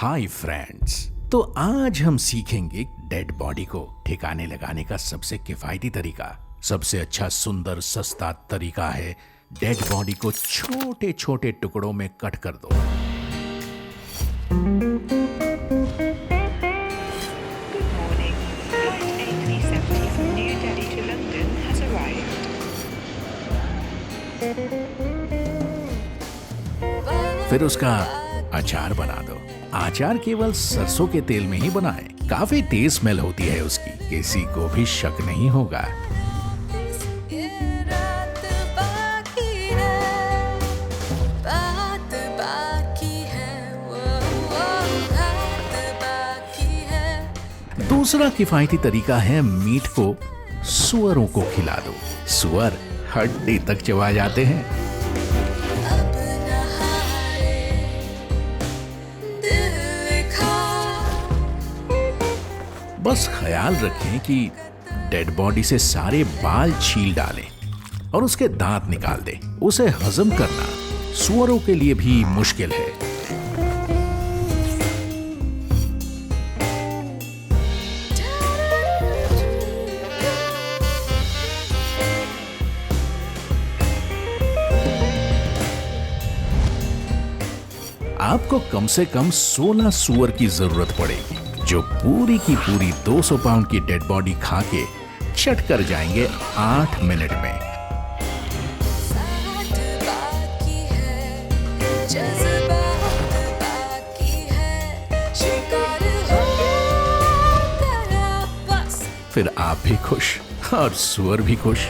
Hi friends. तो आज हम सीखेंगे डेड बॉडी को ठिकाने लगाने का सबसे किफायती तरीका। सबसे अच्छा, सुंदर, सस्ता तरीका है डेड बॉडी को छोटे छोटे टुकड़ों में कट कर दो। Good morning. Flight A370 from New Delhi to London has arrived. फिर उसका अचार बना दो। अचार केवल सरसों के तेल में ही बनाएं। काफी तेज स्मेल होती है उसकी, किसी को भी शक नहीं होगा। दूसरा किफायती तरीका है मीट को सुअरों को खिला दो। सुअर हड्डी तक चबा जाते हैं। बस ख्याल रखें कि डेड बॉडी से सारे बाल छील डालें और उसके दांत निकाल दें। उसे हजम करना सुअरों के लिए भी मुश्किल है। आपको कम से कम 16 सुअर की जरूरत पड़ेगी, जो पूरी की पूरी 200 पाउंड की डेड बॉडी खा के चट कर जाएंगे 8 मिनट में। फिर आप भी खुश और सुअर भी खुश।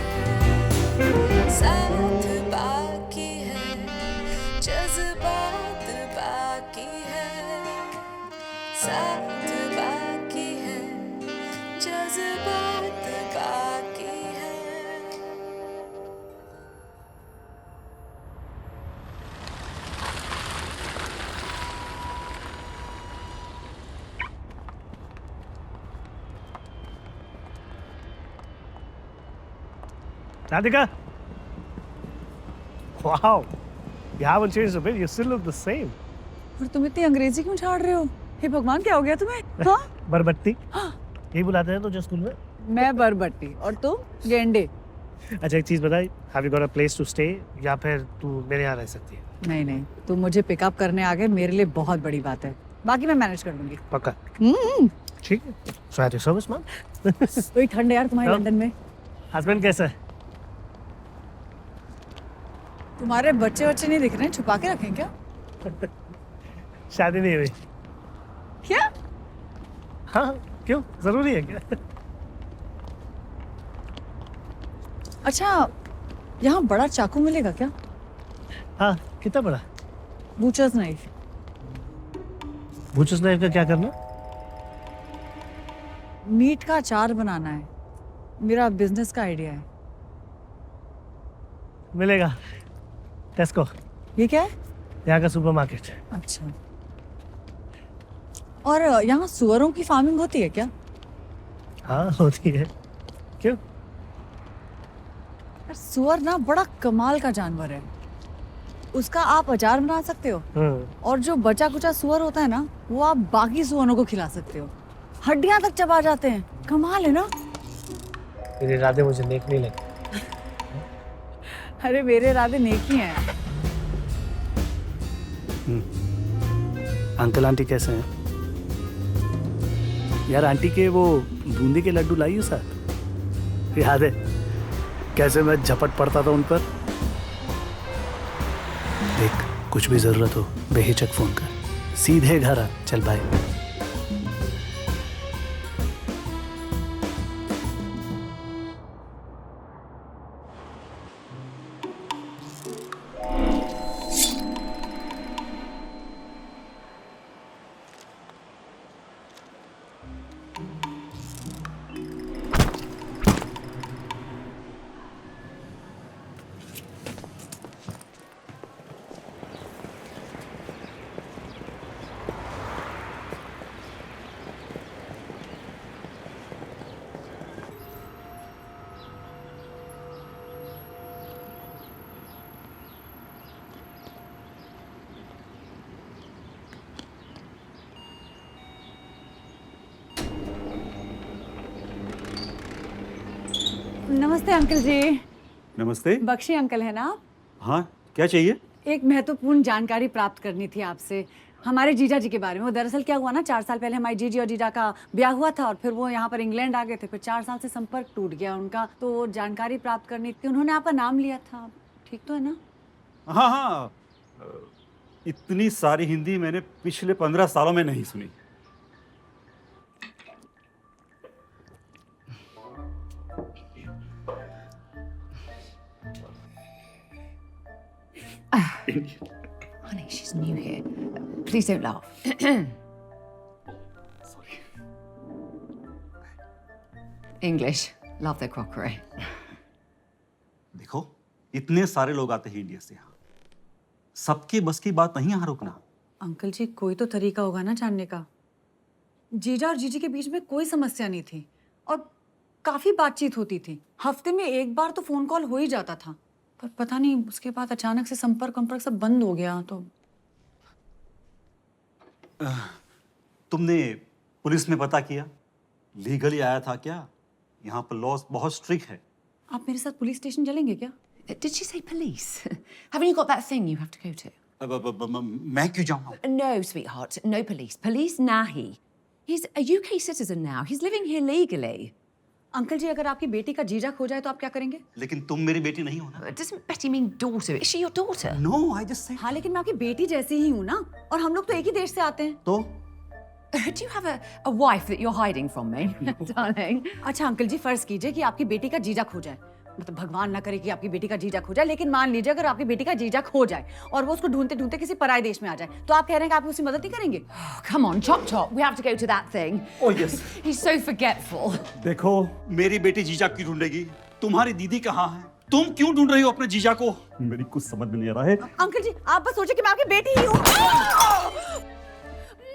Radhika! Wow! You haven't changed a bit. You still look the same. और तुम इतनी अंग्रेजी क्यों झाड़ रहे हो? हे भगवान, क्या हो गया तुम्हें? हाँ? बरबट्टी। हाँ। यही बुलाते हैं तुझे स्कूल में? मैं बरबट्टी और तुम गेंडे। अच्छा, एक चीज बताई, Have you got a place to stay या फिर तू मेरे यहाँ रह सकती है? नहीं नहीं, तुम मुझे पिकअप करने आ गए, मेरे लिए बहुत बड़ी बात है। बाकी मैं मैनेज कर लूंगी। पक्का? ठीक है। So at your service, man. कोई ठंड है यार तुम्हारे हाँ। लंदन में। हस्बैंड कैसा है? तुम्हारे बच्चे नहीं दिख रहे हैं, छुपा के रखें क्या? शादी नहीं हुई? क्या? हाँ, क्यों? जरूरी है क्या? अच्छा, यहाँ बड़ा चाकू मिलेगा क्या? हाँ, कितना बड़ा? बूचर्स नाइफ। बूचर्स नाइफ का क्या करना? मीट का अचार बनाना है। मेरा बिजनेस का आइडिया है। मिलेगा। टेस्को, ये क्या है? यहाँ का सुपरमार्केट। अच्छा, और यहाँ सुअरों की फार्मिंग होती है क्या? हाँ, होती है। क्यों? यार, सुअर ना बड़ा कमाल का जानवर है। उसका आप अचार बना सकते हो और जो बचा कुचा सुअर होता है ना, वो आप बाकी सुअरों को खिला सकते हो। हड्डियां तक चबा जाते हैं। कमाल है ना? मेरे इरादे मुझे नेक नहीं लगे। अरे मेरे इरादे नेक ही हैं। अंकल आंटी कैसे हैं? यार, आंटी के वो बूंदी के लड्डू लाई हो साथ? याद है कैसे मैं झपट पड़ता था उन पर? देख, कुछ भी जरूरत हो बेहिचक फोन कर, सीधे घर आ। चल बाय। नमस्ते अंकल जी। नमस्ते। बख्शी अंकल है ना आप? हाँ, क्या चाहिए? एक महत्वपूर्ण जानकारी प्राप्त करनी थी आपसे हमारे जीजा जी के बारे में। वो दरअसल क्या हुआ ना, 4 साल पहले हमारी जीजी और जीजा का ब्याह हुआ था और फिर वो यहाँ पर इंग्लैंड आ गए थे। फिर 4 साल से संपर्क टूट गया उनका, तो जानकारी प्राप्त करनी थी। उन्होंने आपका नाम लिया था, ठीक तो है ना? हाँ हाँ, इतनी सारी हिंदी मैंने पिछले 15 सालों में नहीं सुनी। Honey, she's new here. Please don't laugh. English. Love their crockery. देखो, इतने सारे लोग आते हैं इंडिया से यहाँ, सबके बस की बात नहीं यहाँ रुकना। अंकल जी, कोई तो तरीका होगा ना जानने का। जीजा और जीजी के बीच में कोई समस्या नहीं थी और काफी बातचीत होती थी। हफ्ते में एक बार तो फोन कॉल हो ही जाता था, पर पता नहीं उसके बाद अचानक से संपर्क सब बंद हो गया। तो तुमने पुलिस में पता किया? लीगली आया था क्या? यहाँ पर लॉज बहुत स्ट्रिक्ट है। आप मेरे साथ पुलिस स्टेशन चलेंगे क्या? Did she say police? Haven't you got that thing you have to go to? मैं क्यों जाऊँ? No, sweetheart. No police. Police nahi. He's a UK citizen now. He's living here legally. Uncle ji, अगर आपकी बेटी का जीजा खो जाए तो आप क्या करेंगे? लेकिन तुम मेरी बेटी नहीं हो ना? Doesn't Betty mean daughter? Is she your daughter? No, I just said. हाँ, लेकिन मैं आपकी बेटी जैसी ही हूँ ना, और हम लोग तो एक ही देश से आते हैं। तो Do you have a wife that you're hiding from me, darling? अच्छा अंकल जी, फर्ज कीजिए कि आपकी बेटी का जीजा खो जाए। मतलब भगवान ना करे कि आपकी बेटी का जीजा खो जाए, लेकिन मान लीजिए अगर आपकी बेटी का जीजा खो जाए और वो उसको ढूंढते ढूंढते किसी पराए देश में आ जाए, तो आप कह रहे हैं कि आप उसकी मदद नहीं करेंगे? Oh, come on, Chop Chop. We have to go to that thing. Oh, yes. He's so forgetful. देखो, मेरी बेटी जीजा क्यों ढूंढेगी? तुम्हारी दीदी कहाँ है? तुम क्यों ढूंढ रही हो अपने जीजा को? मेरी कुछ समझ में नहीं आ रहा है। अंकल जी, आप बस सोचिए कि मैं आपकी बेटी ही हूँ।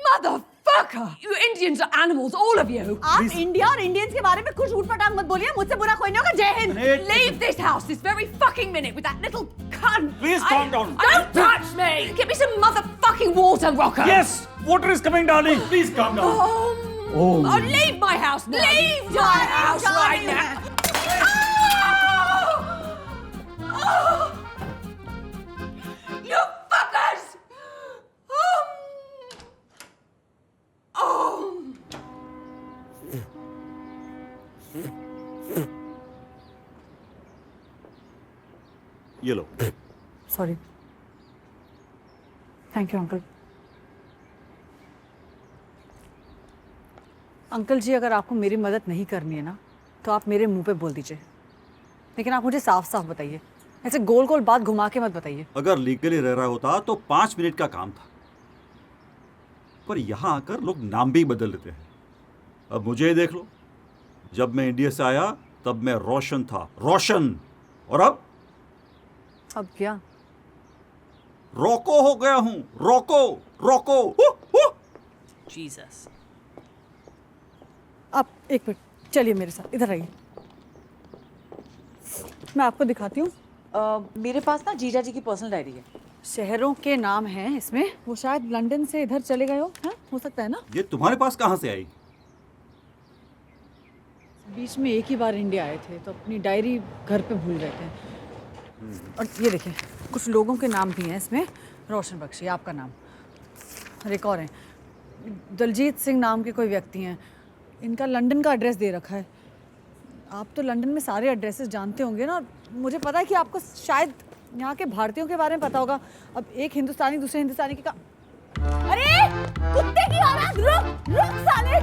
Motherfucker! You Indians are animals, all of you. आप इंडिया और इंडियंस के बारे में कुछ झूठ पटांग मत बोलिए। मुझसे बुरा कोई नहीं होगा। जय Hind. Leave this house this very fucking minute with that little cunt. Please calm down. Don't touch me. Get me some motherfucking water, Rocker. Yes, water is coming, darling. Please calm down. Oh, leave my house now. Leave my house right now. Oh! You fuckers! ये लो। Sorry. Thank you uncle. Uncle ji, अगर आपको मेरी मदद नहीं करनी है ना, तो आप मेरे मुंह पे बोल दीजिए, लेकिन आप मुझे साफ साफ बताइए। ऐसे गोल गोल बात घुमा के मत बताइए। अगर लीगली रह रहा होता तो 5 मिनट का काम था, पर यहाँ आकर लोग नाम भी बदल लेते हैं। अब मुझे ही देख लो, जब मैं इंडिया से आया तब मैं रोशन था, रोशन, और अब क्या? रोको हो गया हूँ, रोको रोको। जीसस। आप एक मिनट चलिए मेरे साथ, इधर आइए, मैं आपको दिखाती हूँ। मेरे पास ना जीजा जी की पर्सनल डायरी है। शहरों के नाम हैं इसमें। वो शायद लंदन से इधर चले गए हो सकता है ना? ये तुम्हारे पास कहाँ से आई? बीच में एक ही बार इंडिया आए थे, तो अपनी डायरी घर पे भूल गए थे। और ये देखिए, कुछ लोगों के नाम भी हैं इसमें। रोशन बख्शी आपका नाम, और एक और है दलजीत सिंह नाम के कोई व्यक्ति हैं। इनका लंदन का एड्रेस दे रखा है। आप तो लंदन में सारे एड्रेसेस जानते होंगे ना। मुझे पता है कि आपको शायद यहाँ के भारतीयों के बारे में पता होगा। अब एक हिंदुस्तानी दूसरे हिंदुस्तानी के अरे कुत्ते की औलाद, रुक रुक साले,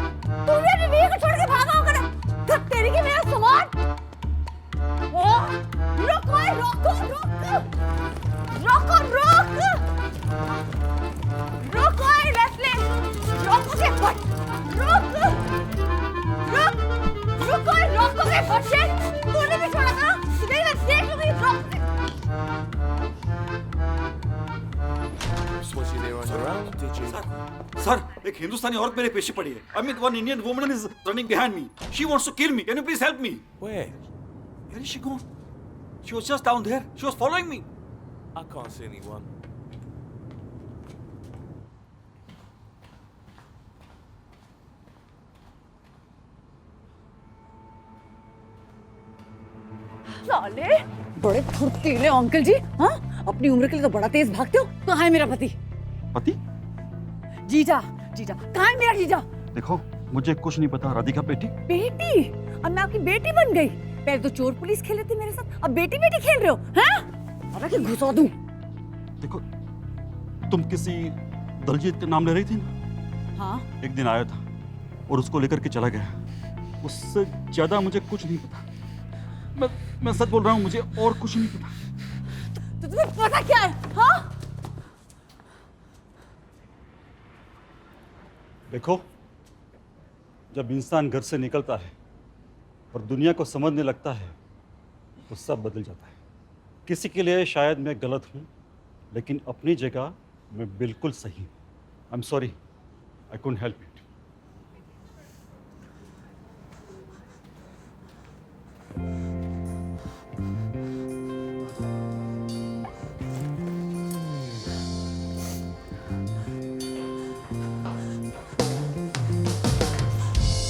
तू मेरी बीवी को छोड़ के भागा होगा ना? धत तेरी की मेरा सामान। रुक ओए, रोको रुक ओए लेस्ली, रोकोगे फट, रोकोगे फट से। तूने भी छोड़ा था, तुझे मैं देख लूंगी। रोक। Was you there on your own? Did you? Sir, एक हिंदुस्तानी औरत मेरे पीछे पड़ी है। I mean, one Indian woman is running behind me. She wants to kill me. Can you please help me? Where? Where is she gone? She was just down there. She was following me. I can't see anyone. साले बड़े फुर्तीले uncle जी। हाँ, अपनी उम्र के लिए तो बड़ा तेज भागते हो। कहाँ है मेरा पति? पति? जीजा, जीजा कहाँ है मेरा जीजा? देखो, मुझे कुछ नहीं पता। राधिका बेटी? बेटी? अब मैं आपकी बेटी बन गई। पहले तो चोर पुलिस खेले थे मेरे साथ, अब बेटी बेटी खेल रहे हो? हैं? अरे कि घुसा दूं। देखो, तुम किसी दलजीत के नाम ले रही थी ना? हाँ। एक दिन आया था और उसको लेकर के चला गया। उससे ज्यादा मुझे कुछ नहीं पता। मैं सच बोल रहा हूँ, मुझे और कुछ नहीं पता। तो तुम्हें पता क्या है? हाँ? देखो, जब इंसान घर से निकलता है और दुनिया को समझने लगता है तो सब बदल जाता है। किसी के लिए शायद मैं गलत हूँ, लेकिन अपनी जगह मैं बिल्कुल सही हूँ। I am sorry, I couldn't help it.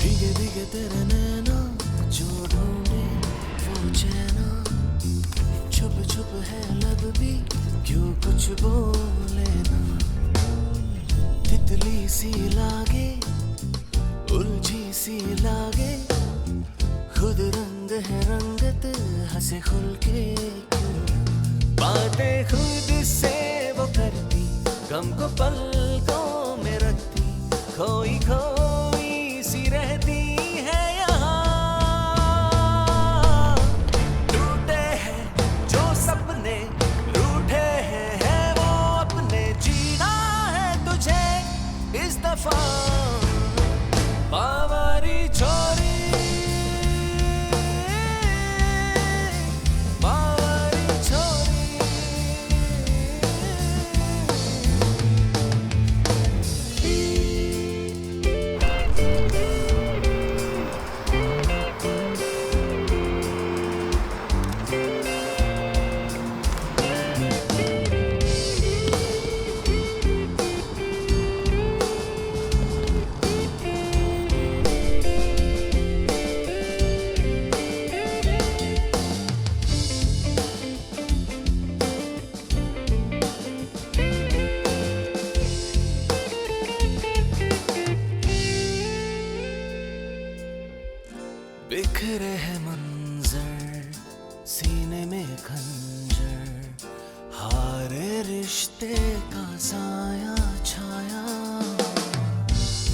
भीगे भीगे तेरे नैना जो ढूंढे वो चैना, छुप छुप है लब भी क्यों कुछ बोले ना। तितली सी लागे, उलझी सी लागे, खुद रंग है रंगत हंसे खुल के क्यों। बातें खुद से वो करती, गम को पलकों में रखती, खोई खोई सी रहती है यहाँ। टूटे हैं जो सपने, रूठे हैं वो अपने, जीना है तुझे इस दफा। बावरी छोरी, बावरी छोरी। बिखरे है मंजर, सीने में खंजर, हारे रिश्ते का साया छाया।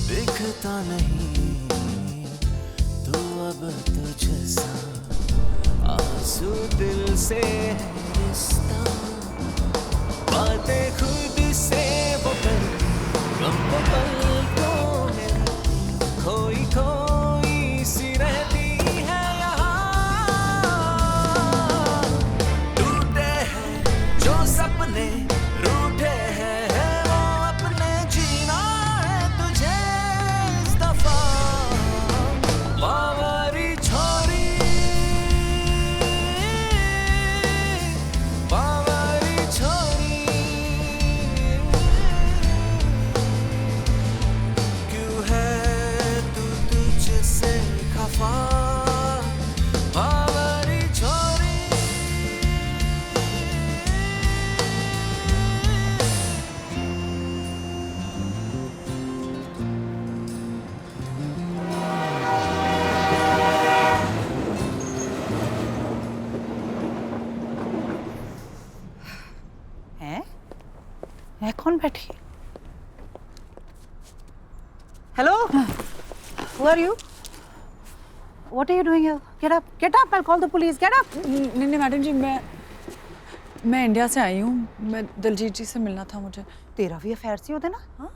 दिखता नहीं तू अब तुझसा, आंसू दिल से है रिश्ता। बातें खुद से वो करती, गम को पलकों में रखती, खोई खोई सी रहती है यहाँ। टूटे हैं जो सपने, रूठे हैं वो अपने, जीना है तुझे इस दफा। बावरी छोरी, बावरी छोरी। क्यों है तू तुझसे खफा, बावरी छोरी। है कौन बैठी? Hello, who are you? What are you doing here? Get up, get up! I'll call the police. Get up! नहीं नहीं मैडम जी, मैं इंडिया से आई हूँ। मैं दलजीत जी से मिलना था मुझे। तेरा भी अफेयर सी होते ना? हाँ?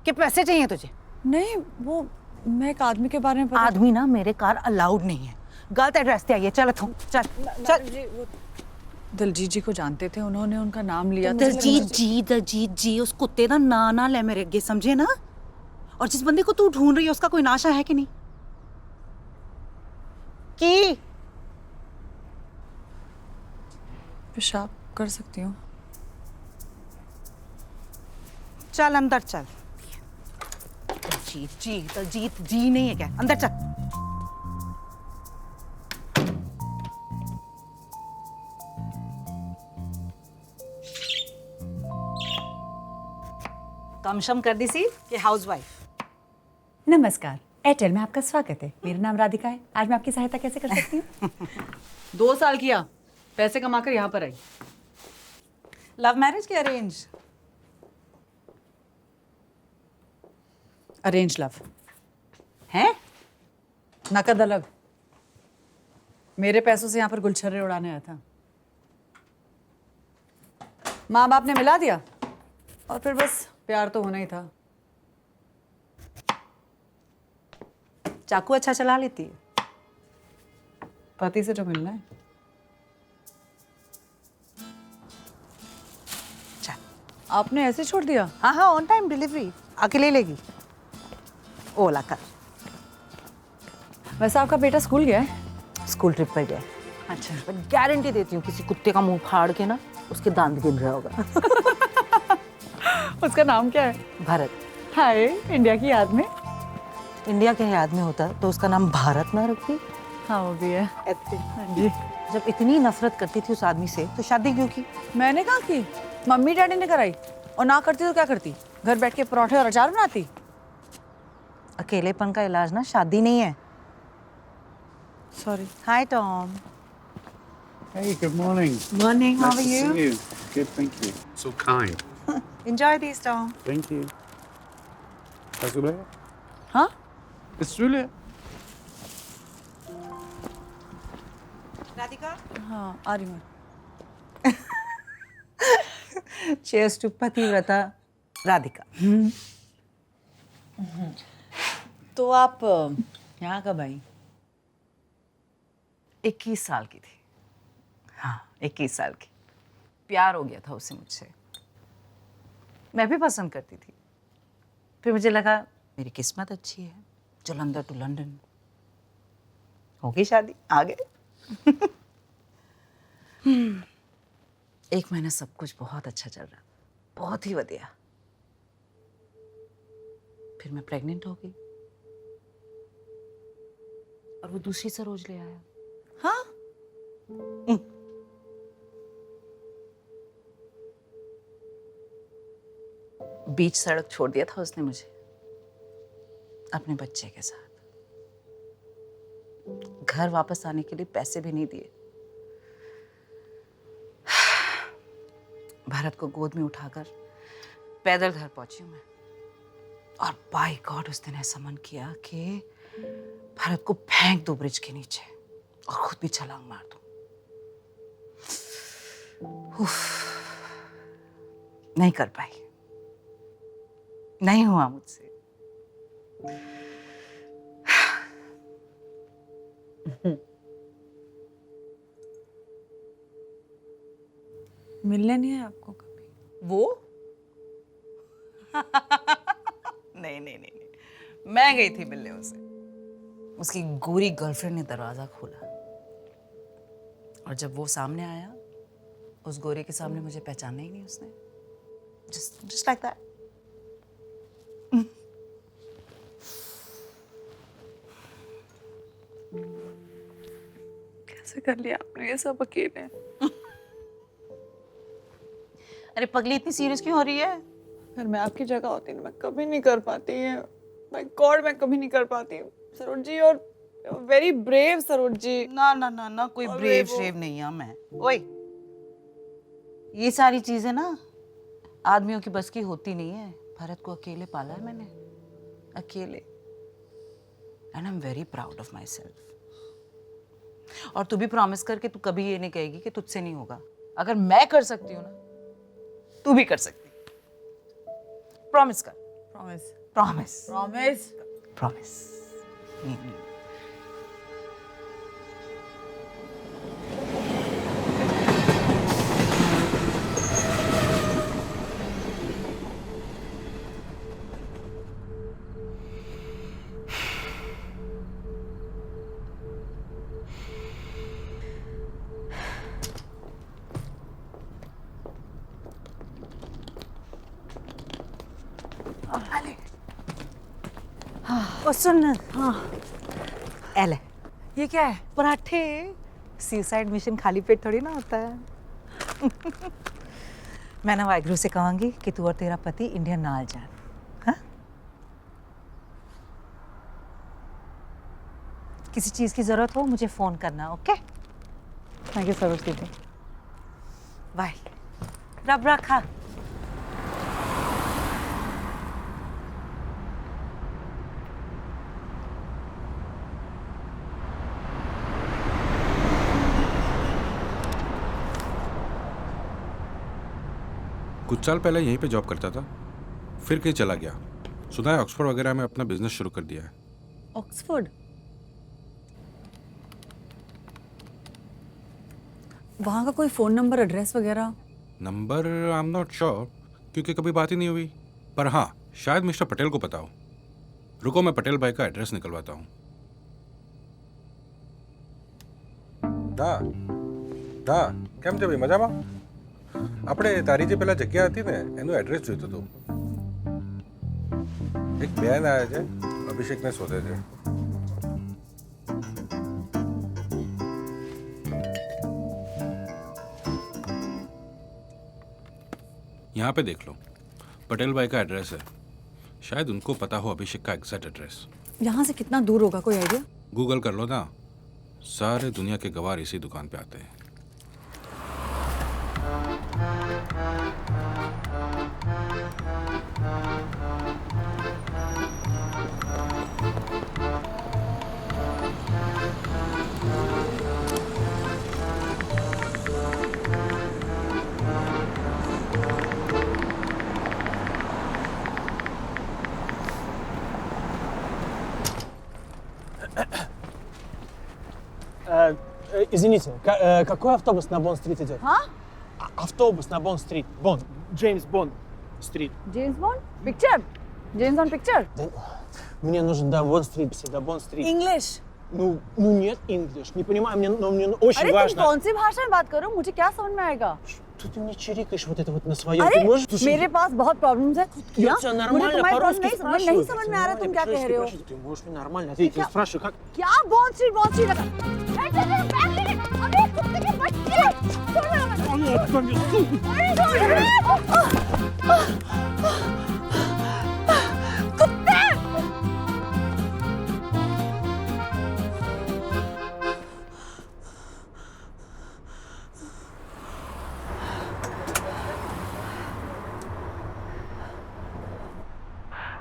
कि पैसे चाहिए तुझे? नहीं, वो मैं एक आदमी के बारे में पता। आदमी ना मेरे कार अलाउड नहीं है। गलत एड्रेस पे आई है। चल इथों, चल चल। दलजीत जी को जानते थे, उन्होंने उनका नाम लिया। दलजीत जी उस कुत्ते का ना ले मेरे अगे, समझे ना? और जिस बंदे को तू ढूंढ रही है उसका कोई नाशा है कि नहीं? की पेशाब कर सकती हूँ? चल अंदर चल। दलजीत जी नहीं है क्या? अंदर चल। कम शम कर दी सी कि हाउसवाइफ। नमस्कार, एयरटेल में आपका स्वागत है। मेरा नाम राधिका है। आज मैं आपकी सहायता कैसे कर सकती हूँ? 2 साल किया, पैसे कमाकर यहाँ पर आई। लव मैरिज की अरेंज? अरेंज लव हैं? नकद अलग। मेरे पैसों से यहाँ पर गुलछर्रे उड़ाने आया था। माँ बाप ने मिला दिया और फिर बस प्यार तो होना ही था। चाकू अच्छा चला लेती है? पति से जो मिलना है। चल। आपने ऐसे छोड़ दिया? हाँ हाँ, ऑन टाइम डिलीवरी आके ले लेगी। ओला कर। वैसे आपका बेटा स्कूल गया है? स्कूल ट्रिप पर गया। अच्छा। मैं गारंटी देती हूँ किसी कुत्ते का मुंह फाड़ के ना उसके दांत गिन रहा होगा। उसका नाम क्या है? भारत। हाय, इंडिया की याद में। इंडिया के याद में होता तो उसका नाम भारत ना रखती? हाँ वो भी है। हाँ जी। जब इतनी नफरत करती थी उस आदमी से तो शादी क्यों की? मैंने कहा कि मम्मी डैडी ने कराई, और ना करती तो क्या करती? घर बैठ के पराठे और अचार बनाती। अकेलेपन का इलाज ना शादी नहीं है। Sorry. Hi Tom. Hey, good morning. Morning. How Nice are to you? see you. Good, thank you. So kind. Enjoy these, Tom. Thank you. How's it? हाँ? It's Julia. राधिका। हाँ आ रही मैं। Cheers to पतिव्रता राधिका। तो आप यहाँ कब आई? 21 साल की थी। हाँ, 21 साल की। प्यार हो गया था उससे मुझसे। मैं भी पसंद करती थी। फिर मुझे लगा मेरी किस्मत अच्छी है, जलंधर टू लंदन। हो गई शादी, आ गए। 1 महीना सब कुछ बहुत अच्छा चल रहा, बहुत ही बढ़िया। फिर मैं प्रेग्नेंट हो गई और वो दूसरी सरोज ले आया। हाँ? बीच सड़क छोड़ दिया था उसने मुझे अपने बच्चे के साथ। घर वापस आने के लिए पैसे भी नहीं दिए। भारत को गोद में उठाकर पैदल घर पहुंची हूं मैं। और बाय गॉड उस दिन ऐसा मन किया कि भारत को फेंक दो ब्रिज के नीचे और खुद भी छलांग मार दूं। नहीं कर पाई, नहीं हुआ मुझसे। मिलने नहीं है आपको कभी? वो नहीं नहीं नहीं नहीं, मैं गई थी मिलने उसे। उसकी गोरी गर्लफ्रेंड ने दरवाजा खोला और जब वो सामने आया, उस गोरे के सामने मुझे पहचाना ही नहीं उसने। just like that. कैसे कर लिया आपने ये सब अकेले? अरे पगली इतनी सीरियस क्यों हो रही है? फिर मैं आपकी जगह होती ना मैं कभी नहीं कर पाती है। माय गॉड, मैं कभी नहीं कर पाती। सरोज जी, और वेरी ब्रेव सरोज जी। ना ना ना ना, कोई ब्रेव श्रेव नहीं है मैं। ओए, ये सारी चीजें ना आदमियों की बस की होती नहीं है। भारत को अकेले पाला है मैंने, अकेले। And I am very proud of my self. और तू भी प्रॉमिस कर कि तू कभी ये नहीं कहेगी कि तुझसे नहीं होगा। अगर मैं कर सकती हूँ ना, तू भी कर सकती। प्रॉमिस कर। प्रॉमिस। प्रॉमिस। प्रॉमिस। प्रॉमिस। ओ सुन। हाँ। एले, ये क्या है? पराठे। सीसाइड मिशन खाली पेट थोड़ी ना होता है। मैं ना वाहिगुरु से कहूंगी कि तू और तेरा पति इंडिया ना जाए। किसी चीज़ की ज़रूरत हो मुझे फ़ोन करना, ओके? थैंक यू सरोज दीदी। बाय। रब रखा। कुछ साल पहले यहीं पे जॉब करता था, फिर कहीं चला गया। सुना है ऑक्सफोर्ड वगैरह में अपना बिजनेस शुरू कर दिया है। ऑक्सफोर्ड? वहाँ का कोई फ़ोन नंबर, एड्रेस वगैरह? Number I am not sure, क्योंकि कभी बात ही नहीं हुई। पर हाँ, शायद मिस्टर पटेल को पता हो। रुको, मैं पटेल भाई का एड्रेस निकलवाता हूँ। કેમ છે ભાઈ, મજામાં? આપણે તારી જે પેલા જગ્યા હતી ને એનું એડ્રેસ જોઈતું હતું. એક બેન આવ્યા છે, અભિષેકને શોધે છે. यहाँ पे देख लो, पटेल भाई का एड्रेस है। शायद उनको पता हो अभिषेक का एग्जैक्ट एड्रेस। यहाँ से कितना दूर होगा, कोई आइडिया? गूगल कर लो ना, सारे दुनिया के गवार इसी दुकान पे आते हैं। Извините, какой автобус на Бонд-стрит идет? हाँ? Автобус на Бонд-стрит. Бонд. Джеймс Бонд-стрит. James Bond picture? James Bond picture? Мне нужен до Бонд-стрит, до Бонд-стрит. English? Ну нет English. Не понимаю, но мне очень अरे важно. तुम कौन सी भाषा में बात करो, मुझे क्या समझ में आएगा? Что ты мне чирикаешь вот это вот на своем? अरे Ты можешь... Слушай, मेरे पास बहुत प्रॉब्लम्स है। я क्या? тебя मुझे нормально तुम्हारी по-русски प्रॉब्लम नहीं спрашиваю. समझ में आ रहा, तुम क्या कह रहे हो? Ты можешь мне нормально ответить? Я спрашиваю, как... क्या बॉन्ड स्ट्रीट लगा? अबे कुत्ते के बच्चे! छोड़ मेरा कुत्ते!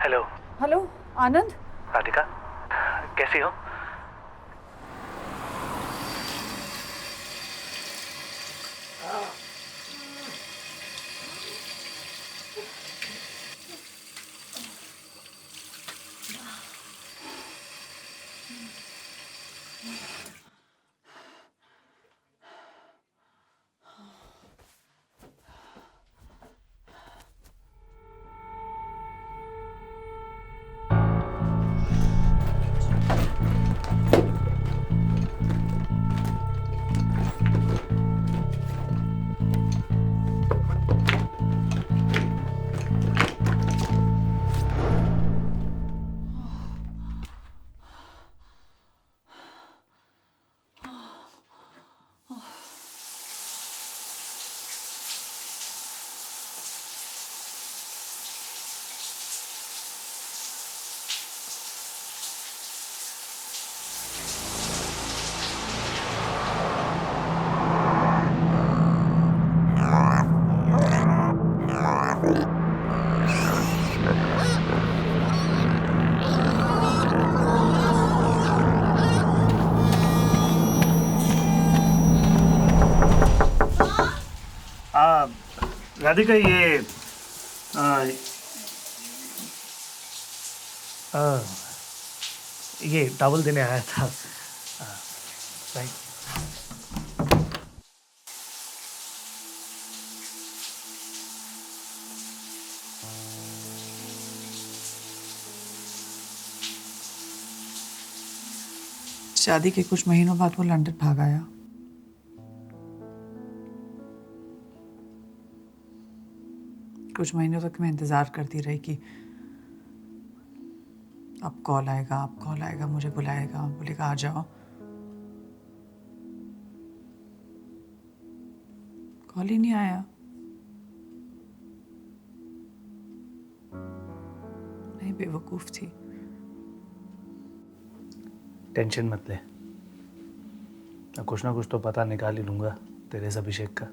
हेलो हेलो आनंद, राधिका, कैसी हो? राधिका ये टॉवल देने आया था। राइट। शादी के कुछ महीनों बाद वो लंदन भाग आया। कुछ महीनों तक मैं इंतजार करती रही कि अब कॉल आएगा, मुझे बुलाएगा, बोलेगा आ जाओ। कॉल ही नहीं आया। मैं बेवकूफ थी। टेंशन मत ले, मैं कुछ ना कुछ तो पता निकाल ही लूंगा तेरे इस अभिषेक का।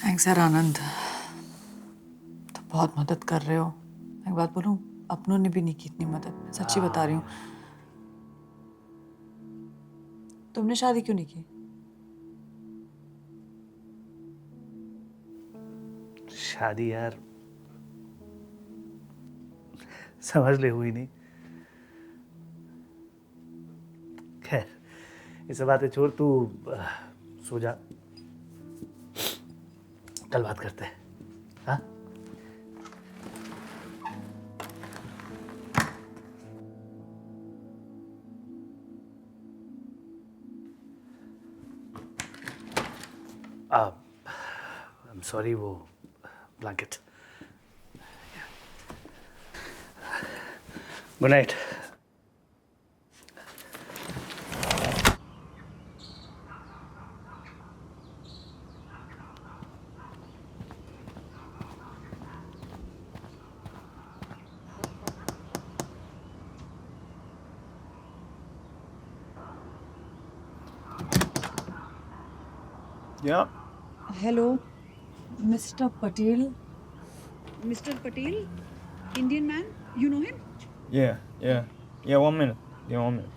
थैंक्स यार आनंद, तो बहुत मदद कर रहे हो। एक बात बोलूं, अपनों ने भी नहीं की इतनी मदद, मैं सच्ची बता रही हूँ। तुमने शादी क्यों नहीं की? शादी यार समझ ले हुई नहीं। खैर ये सब बातें छोड़, तू सो जा, कल बात करते हैं। हाँ I'm sorry, वो blanket. Good night. Yeah. Hello mister Patel. Mr. Patel, Indian man, you know him? Yeah, 1 minute. Yeah, 1 minute.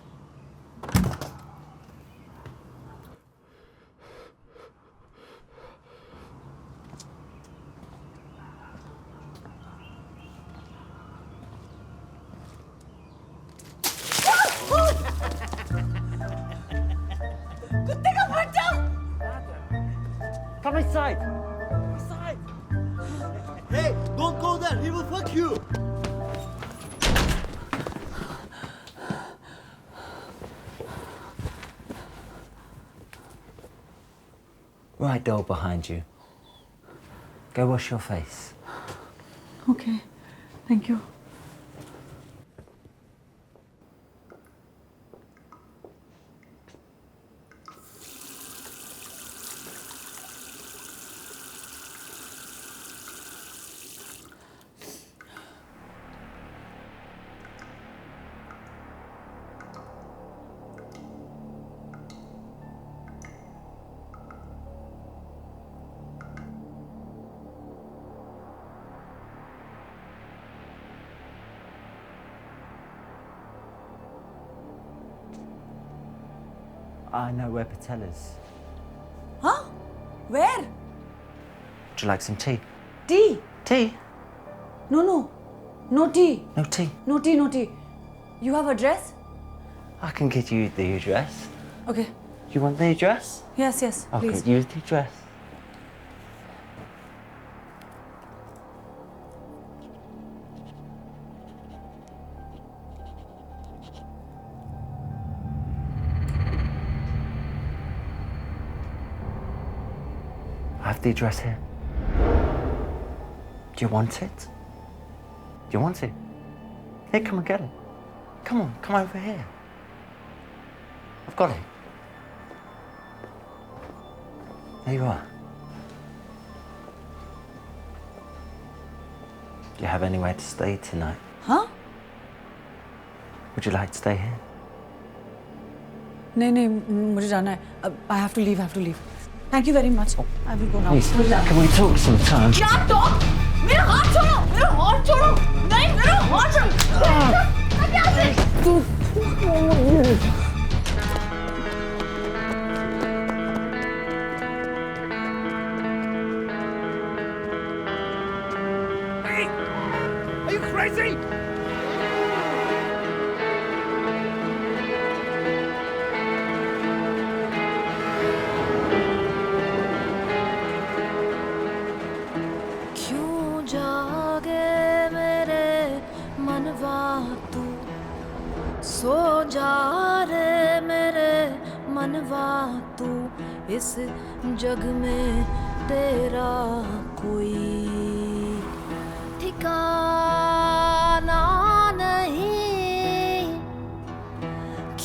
कुत्ते का बच्चा! Come inside. Inside. Hey, don't go there. He will fuck you. Right door behind you. Go wash your face. Okay, thank you. I know where Patel is. Huh? Where? Would you like some tea? Tea? Tea? No, no tea. No tea. No tea, no tea. You have address? I can get you the address. Okay. You want the address? Yes, yes, I'll please. get you the address. I have the address here. Do you want it? Do you want it? Here, come and get it. Come on, come over here. I've got it. There you are. Do you have anywhere to stay tonight? Huh? Would you like to stay here? नहीं मुझे जाना है। I have to leave. Thank you very much. I will go now. Please, can we talk sometime? क्या talk? मेरा हाथ छोड़ो! नहीं, मेरा हाथ छोड़ो! Are you crazy? क्यों जागे मेरे मनवा तू, सो जा रे मेरे मनवा तू, इस जग में तेरा कोई ठिकाना नहीं,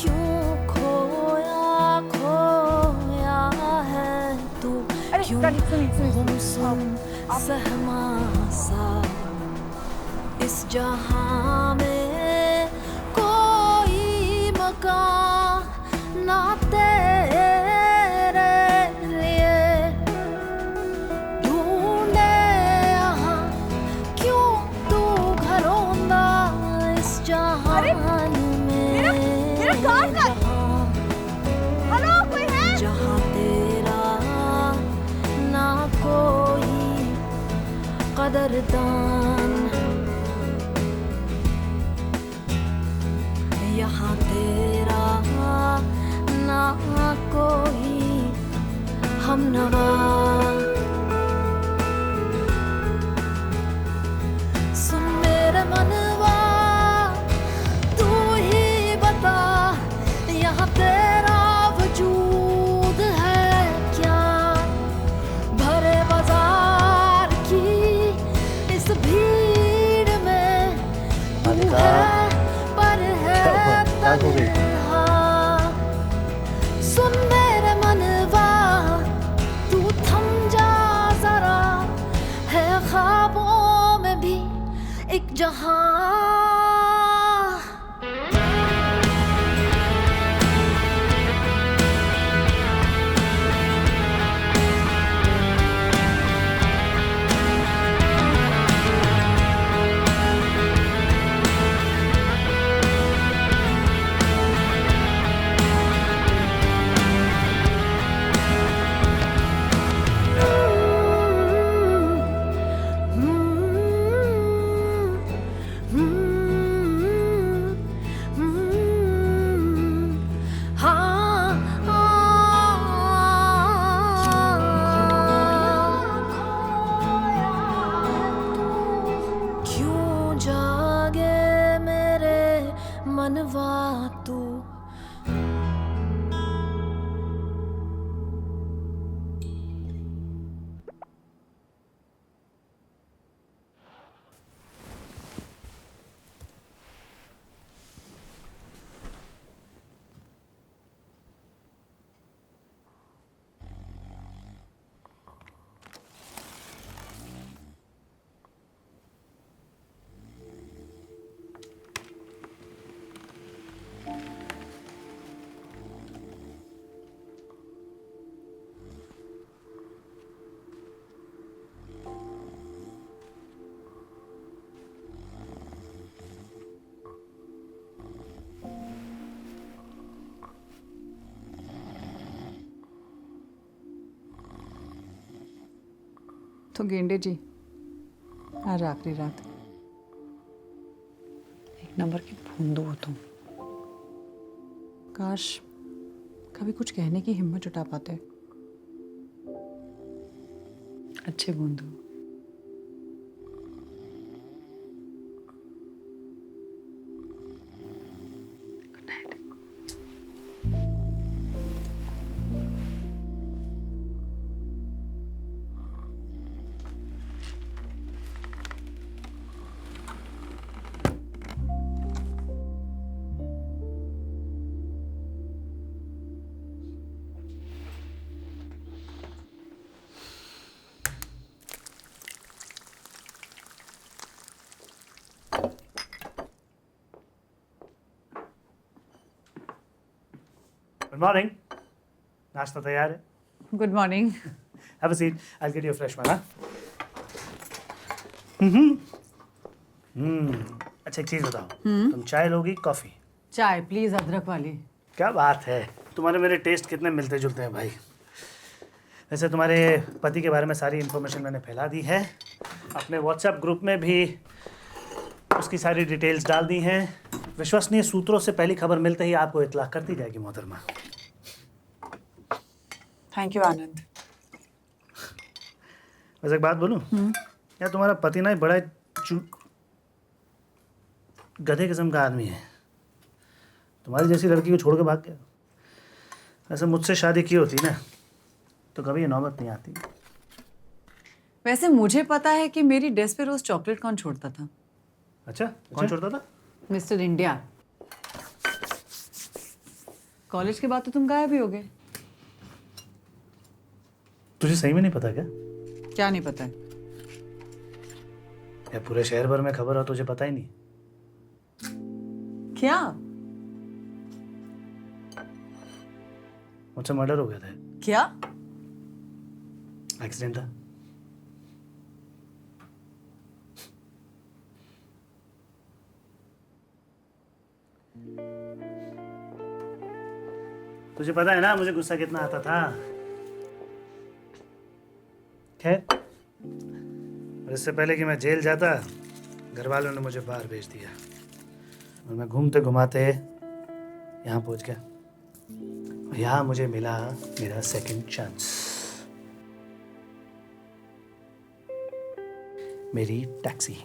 क्यों खोया खोया है गुमसुम सहमा सा इस जहां में कोई मकान ना तेरे लिए ढूंढे यहाँ क्यों तू घरोंदा इस जहान में जहाँ तेरा ना कोई कदरदान यहाँ तेरा ना कोई हमनवा सुन मेरे मनवा तू ही बता यहाँ तेरा वजूद है क्या भरे बाजार की इस भीड़ में तू है पर है तन्हा सुन मेरे मनवा तू थम जा जरा है ख्वाबों में भी एक जहां क्यों जागे मेरे मनवा तू तो गेंडे जी आज आखिरी रात एक नंबर की भूंदू हो तुम काश कभी कुछ कहने की हिम्मत जुटा पाते अच्छे बूंदू Good morning. नाश्ता तैयार है? Good morning Have a seat. I'll get you a fresh one, huh? अच्छा एक चीज़ बताओ तुम चाय लोगी कॉफ़ी चाय प्लीज अदरक वाली क्या बात है तुम्हारे मेरे टेस्ट कितने मिलते जुलते हैं भाई वैसे तुम्हारे पति के बारे में सारी इन्फॉर्मेशन मैंने फैला दी है अपने व्हाट्सएप ग्रुप में भी उसकी सारी डिटेल्स डाल दी हैं विश्वसनीय सूत्रों से पहली खबर मिलते ही आपको इतला कर दी जाएगी मोहतरमा थैंक यू आनंद वैसे एक बात बोलूं यार तुम्हारा पति ना बड़ा गधे किस्म का आदमी है तुम्हारी जैसी लड़की को छोड़ के भाग गया वैसे मुझसे शादी की होती ना तो कभी ये नौबत नहीं आती वैसे मुझे पता है कि मेरी डेस्क पे रोज चॉकलेट कौन छोड़ता था अच्छा कौन छोड़ता था मिस्टर इंडिया कॉलेज के बाद तो तुम गायब ही हो गए तुझे सही में नहीं पता क्या क्या नहीं पता है? या पूरे शहर भर में खबर हो तुझे पता ही नहीं? क्या? मुझसे मर्डर हो गया था। क्या? एक्सीडेंट था। तुझे पता है ना मुझे गुस्सा कितना आता था। खैर, और इससे पहले कि मैं जेल जाता, घर वालों ने मुझे बाहर भेज दिया और मैं घूमते घुमाते यहाँ पहुँच गया। और यहाँ मुझे मिला मेरा सेकंड चांस, मेरी टैक्सी।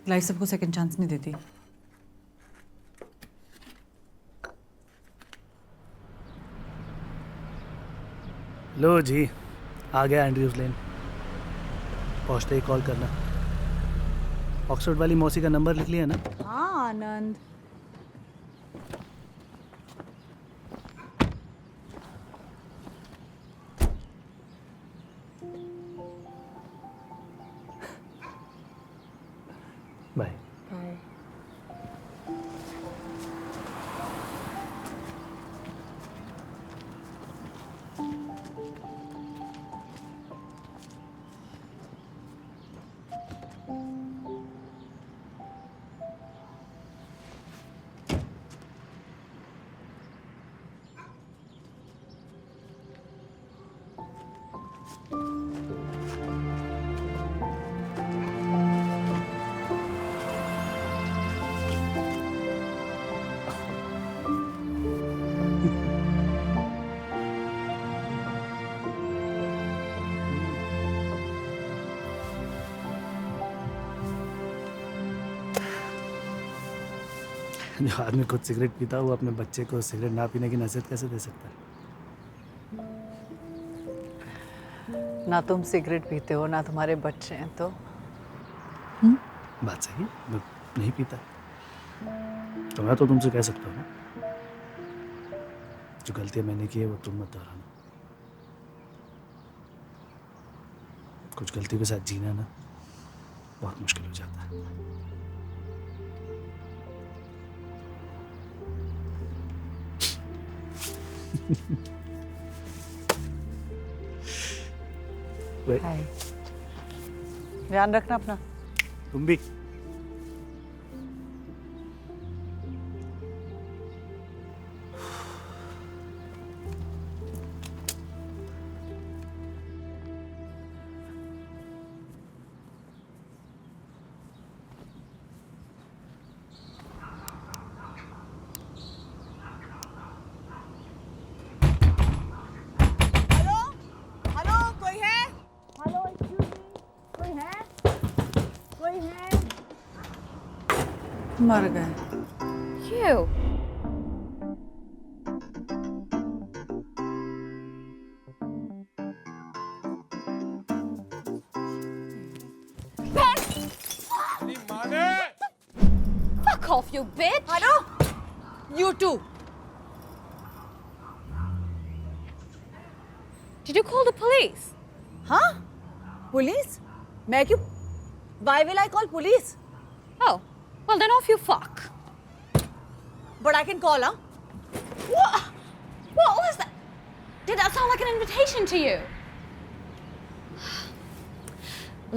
लाइफ सबको सेकंड चांस नहीं देती। लो जी, आ गया एंड्रयूज लेन। पहुंचते ही कॉल करना। ऑक्सफोर्ड वाली मौसी का नंबर लिख लिया ना? हाँ आनंद। बाय। जो आदमी खुद सिगरेट पीता है वो अपने बच्चे को सिगरेट ना पीने की नसीहत कैसे दे सकता है? ना तुम सिगरेट पीते हो ना तुम्हारे बच्चे हैं तो बात सही है, मैं नहीं पीता तो मैं तो तुमसे कह सकता हूँ ना, जो गलतियां मैंने की है वो तुम मत दोहराना। कुछ गलतियों के साथ जीना ना बहुत मुश्किल हो जाता है। हाय। ध्यान रखना अपना। तुम भी। मर गए। क्यों? Fuck off, you bitch! Hello? You too. Did you call the police? Huh? Police? मैं क्यों? Why will I call police? Oh, well then off you fuck. But I can call, huh? What was that? Did that sound like an invitation to you?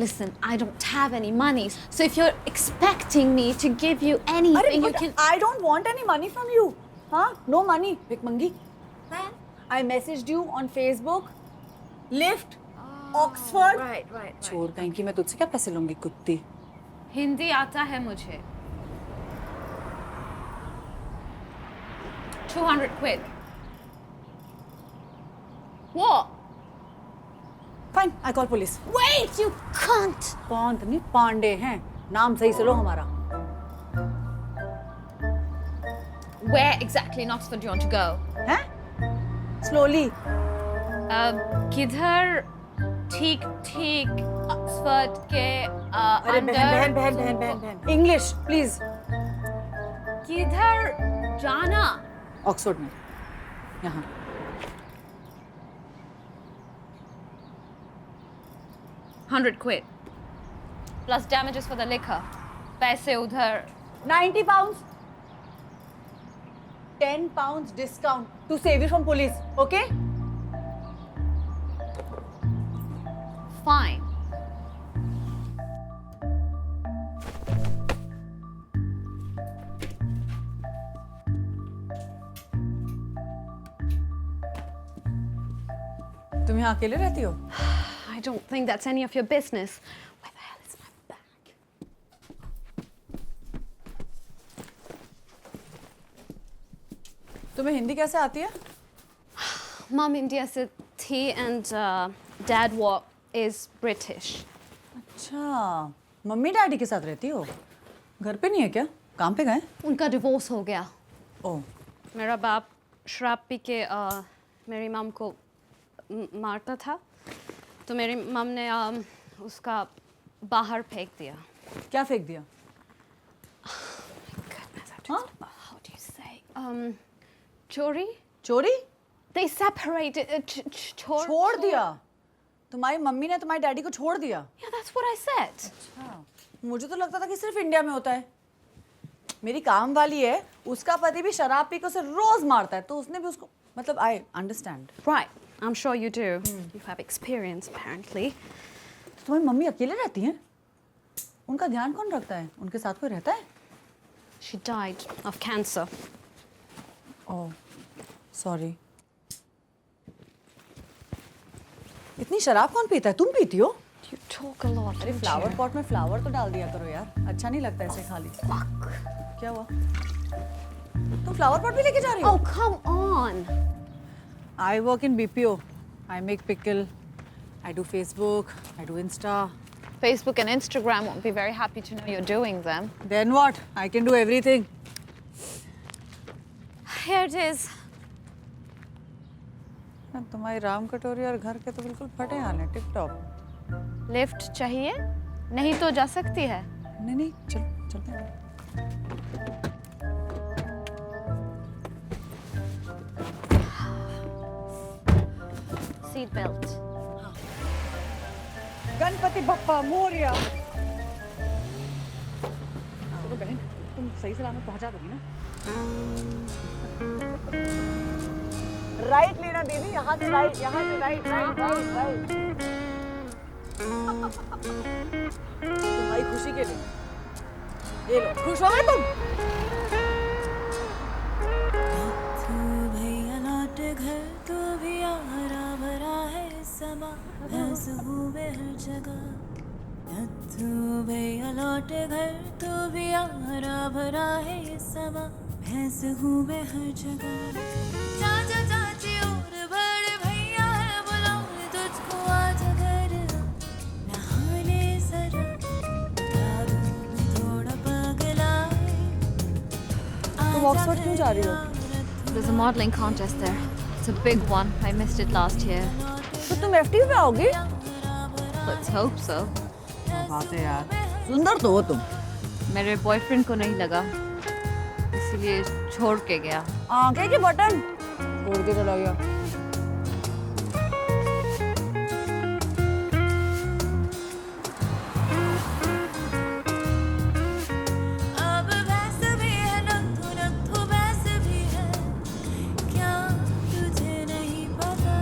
Listen, I don't have any money, so if you're expecting me to give you anything, you can. I don't want any money from you. Huh? No money, Vikmangi. Then? I messaged you on Facebook. Lift. Oxford. Right. छोड़ कहीं की मैं तुझसे क्या पैसे लूंगी कुत्ती? हिंदी आता है मुझे. 200 quid. What? Fine, I call police. Wait, you cunt! कौन नहीं पांडे हैं. नाम सही से लो हमारा. Where exactly in Oxford do you want to go? हैं? Slowly. किधर ठीक ऑक्सफोर्ड के अरे अंदर बहन. English, please. किधर जाना? ऑक्सफोर्ड में, यहाँ। £100 plus damages for the liquor. पैसे उधर 90 pounds. 10 pounds discount to save you from police, okay? fine. तुम यहाँ अकेले रहती हो? I don't think that's any of your business. Where the hell is my bag? तुम्हें हिंदी कैसे आती है? Mom India से थी and Dad is British. अच्छा, मम्मी डैडी के साथ रहती हो? घर पे नहीं है क्या? काम पे गए? उनका डिवोर्स हो गया. ओह, मेरा बाप शराब पी के मेरी मम को मारता था, तो मेरी मम ने उसका बाहर फेंक दिया. क्या फेंक दिया? How do you say? चोरी? चोरी? They separated. छोड़ दिया? तुम्हारी मम्मी ने तुम्हारे डैडी को छोड़ दिया? Yeah, that's what I said. अच्छा, मुझे तो लगता था कि सिर्फ इंडिया में होता है. मेरी काम वाली है, उसका पति भी शराब पी के उसे रोज मारता है, तो उसने भी उसको, मतलब I understand. Right, I'm sure you do. You have experience apparently. तो तुम्हारी मम्मी अकेले रहती हैं? उनका ध्यान कौन रखता है? उनके साथ कोई रहता है? She died of cancer. Oh, sorry. इतनी शराब कौन पीता है? तुम पीती हो? You talk a lot. अरे फ्लावर पॉट में फ्लावर तो डाल दिया करो यार, अच्छा नहीं लगता ऐसे खाली. क्या हुआ? तुम फ्लावर पॉट भी लेके जा रही हो? Oh, come on. I work in BPO. I make pickle. I do Facebook. I do Insta. Facebook and Instagram won't be very happy to know you're doing them. Then what? I can do everything. Here it is. तुम्हारी राम कटोरी और घर के तो बिल्कुल फटे हाल हैं, tip top. Lift चाहिए? नहीं तो जा सकती है. नहीं नहीं, चलो चलते हैं. Seat belt. गणपति बप्पा मोरिया. चलो बहन, तुम सही सलामत पहुंचा दोगी ना? राइट लेना दीदी, यहाँ से राइट, यहाँ से राइट, राइट, राइट, राइट. तुम्हारी खुशी के लिए. ये लो, खुश हो गए तुम? भैया लौट घर तो भी हरा भरा है समा, भैंस घूमे हर जगह. नत्थू भैया लौट घर तो भी हरा भरा है समा, भैंस घूमे हर जगह. चाचा चाची और बड़े भैया है बुलाओ तुझको आज घर, नहाने जरा दादू थोड़ा पगला है. तुम ऑक्सफोर्ड क्यों जा रही हो? There's a modeling contest there. It's a big one. I missed it last year. तो तुम FTV पे आओगी? Let's hope so. बात है यार, सुंदर तो हो तुम. मेरे बॉयफ्रेंड को नहीं लगा, इसलिए छोड़ के गया. आंखें के बटन छोड़ के चला गया. अब भैंस भी है नत्थू नत्थू भैंस भी है, क्या तुझे नहीं पता.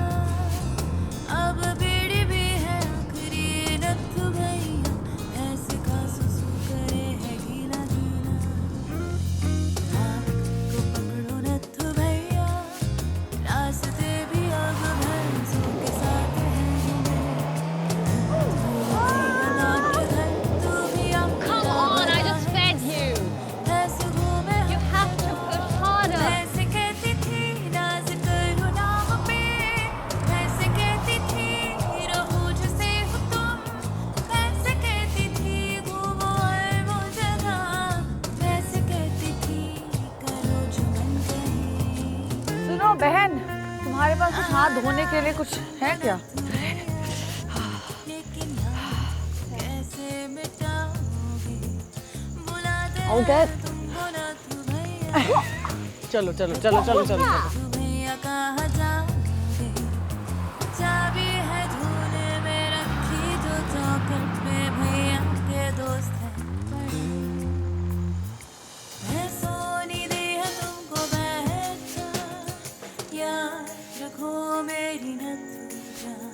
अब बीड़ी भी है आखिरी नत्थू भैया, भैंस का सुसु करे है गीला गीला. हाथ को पकड़ो नत्थू भैया, रास्ते भी अब भैंसों के साथ हैं जुड़े. Come on, I just fed you. You have to push harder. भैंस कहती थी नाज करो नाम पे, भैंस कहती थी रहो जैसे हो तुम, भैंस कहती थी घूमो हर वो जगह, भैंस कहती थी करो जो मन कहे. सुनो बहन, तुम्हारे पास कुछ हाथ धोने के लिए कुछ है क्या? लेकिन यार कैसे मिटाओगे, बुला दे I'll get. तुमको नत्थू भैया. चलो चलो चलो चलो चलो भैया कहाँ जाओगे चाबी है झूले में रखी जो चौखट पे भैया के दोस्त है मैं सोनी दी है तुमको बैठा याद रखो मेरी नथु जान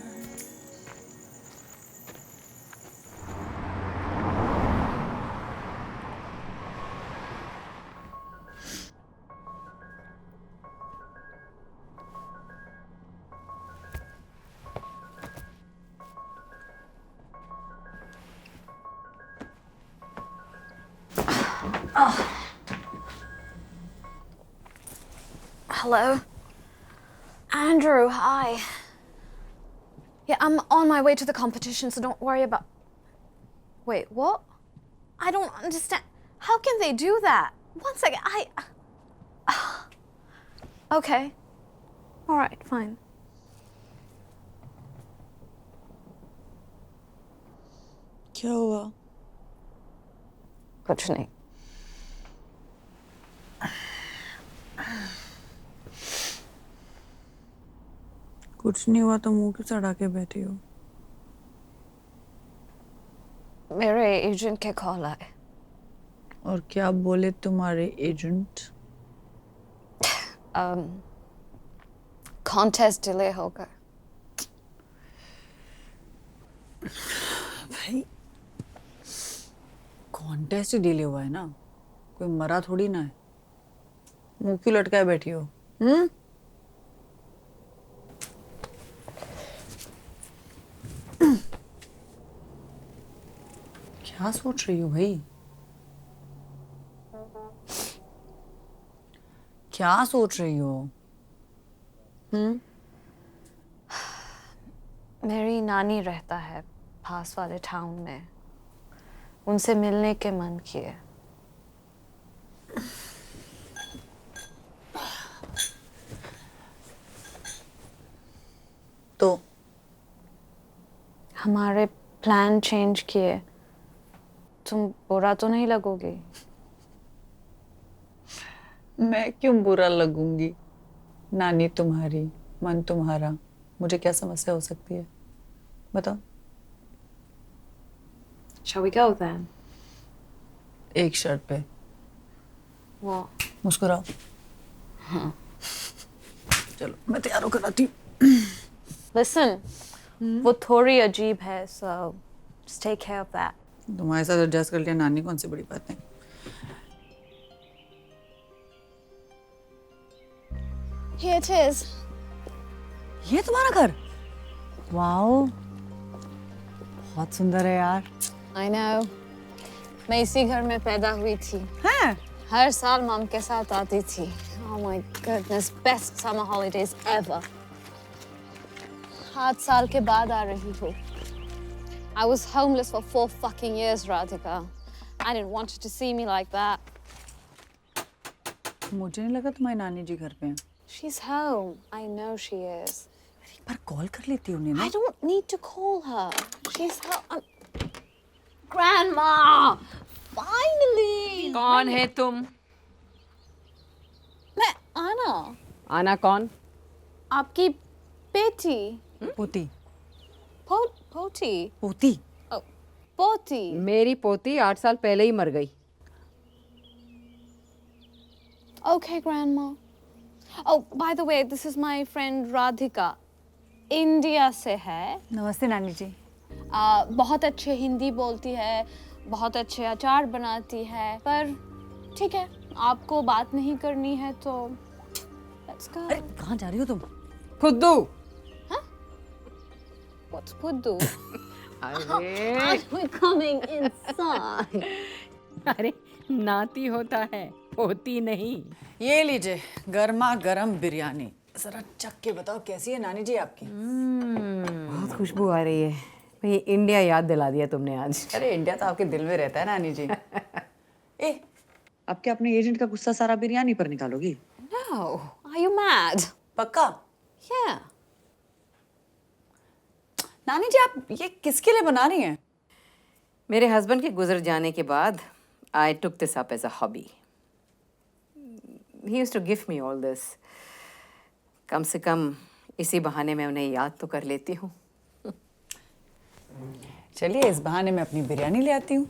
Hello? Andrew, hi. Yeah, I'm on my way to the competition, so don't worry about... Wait, what? I don't understand. How can they do that? One second, Okay. All right, fine. क्या हुआ? कुछ नहीं. कुछ नहीं हुआ तो मुंह क्यों चढ़ा के बैठी हो? मेरे एजेंट के कॉल आए. और क्या बोले तुम्हारे एजेंट? कॉन्टेस्ट डिले हो गया. भाई कॉन्टेस्ट ही डिले हुआ है ना, कोई मरा थोड़ी ना है. मुंह क्यों लटकाए बैठी हो? क्या सोच रही हो भाई? क्या सोच रही हो? मेरी नानी रहता है पास वाले टाउन में. उनसे मिलने के मन किए. तो हमारे प्लान चेंज किए. तुम बुरा तो नहीं लगोगी? मैं क्यों बुरा लगूंगी? नानी तुम्हारी, मन तुम्हारा, मुझे क्या समस्या हो सकती है? बताओ. Shall we go then? एक शर्त पे. What? मुस्कुराओ. हाँ. चलो मैं तैयार होकर आती हूँ. Listen, वो थोड़ी अजीब है, so just take care of that. तुम्हारे साथ एडजस्ट कर लिया, नानी कौन सी बड़ी बात है. Here it is. ये तुम्हारा घर? वाओ, बहुत सुंदर है यार. I know. मैं इसी घर में पैदा हुई थी. हैं? हर साल मॉम के साथ आती थी. Oh my goodness, best summer holidays ever. 7 साल के बाद आ रही हूँ. I was homeless for 4 fucking years, Radhika. I didn't want you to see me like that. मुझे नहीं लगा तुम्हारी नानी जी घर पे हैं. She's home. I know she is. एक बार कॉल कर लेती हूँ ना. I don't need to call her. She's home. Grandma! Finally! कौन है तुम? मैं आना. आना कौन? आपकी बेटी. पोती. पोती. पोती. Oh, पोती. मेरी पोती 8 साल पहले ही मर गई. Okay, Grandma. Oh, by the way, this is my friend Radhika. India से है. नमस्ते नानी जी. बहुत अच्छे हिंदी बोलती है, बहुत अच्छे अचार बनाती है, पर ठीक है, आपको बात नहीं करनी है तो let's go. अरे कहाँ जा रही हो तुम? खुद्दू. What's Puddu? अरे We're coming inside. अरे नाती होता है, पोती नहीं. ये लीजिए गर्मा गर्म बिरयानी. जरा चख के बताओ कैसी है नानी जी आपकी? बहुत खुशबू आ रही है. भाई इंडिया याद दिला दिया तुमने आज. अरे इंडिया तो आपके दिल में रहता है नानी जी. ए, अब क्या अपने एजेंट का गुस्सा सारा बिरयानी पर निकालोगी? No, are you mad? पक्का? Yeah. नानी जी आप ये किसके लिए बना रही हैं? मेरे हस्बैंड के गुजर जाने के बाद I took this up as a hobby. he used to give me all this. कम से कम इसी बहाने मैं उन्हें याद तो कर लेती हूँ. चलिए इस बहाने मैं अपनी बिरयानी ले आती हूँ.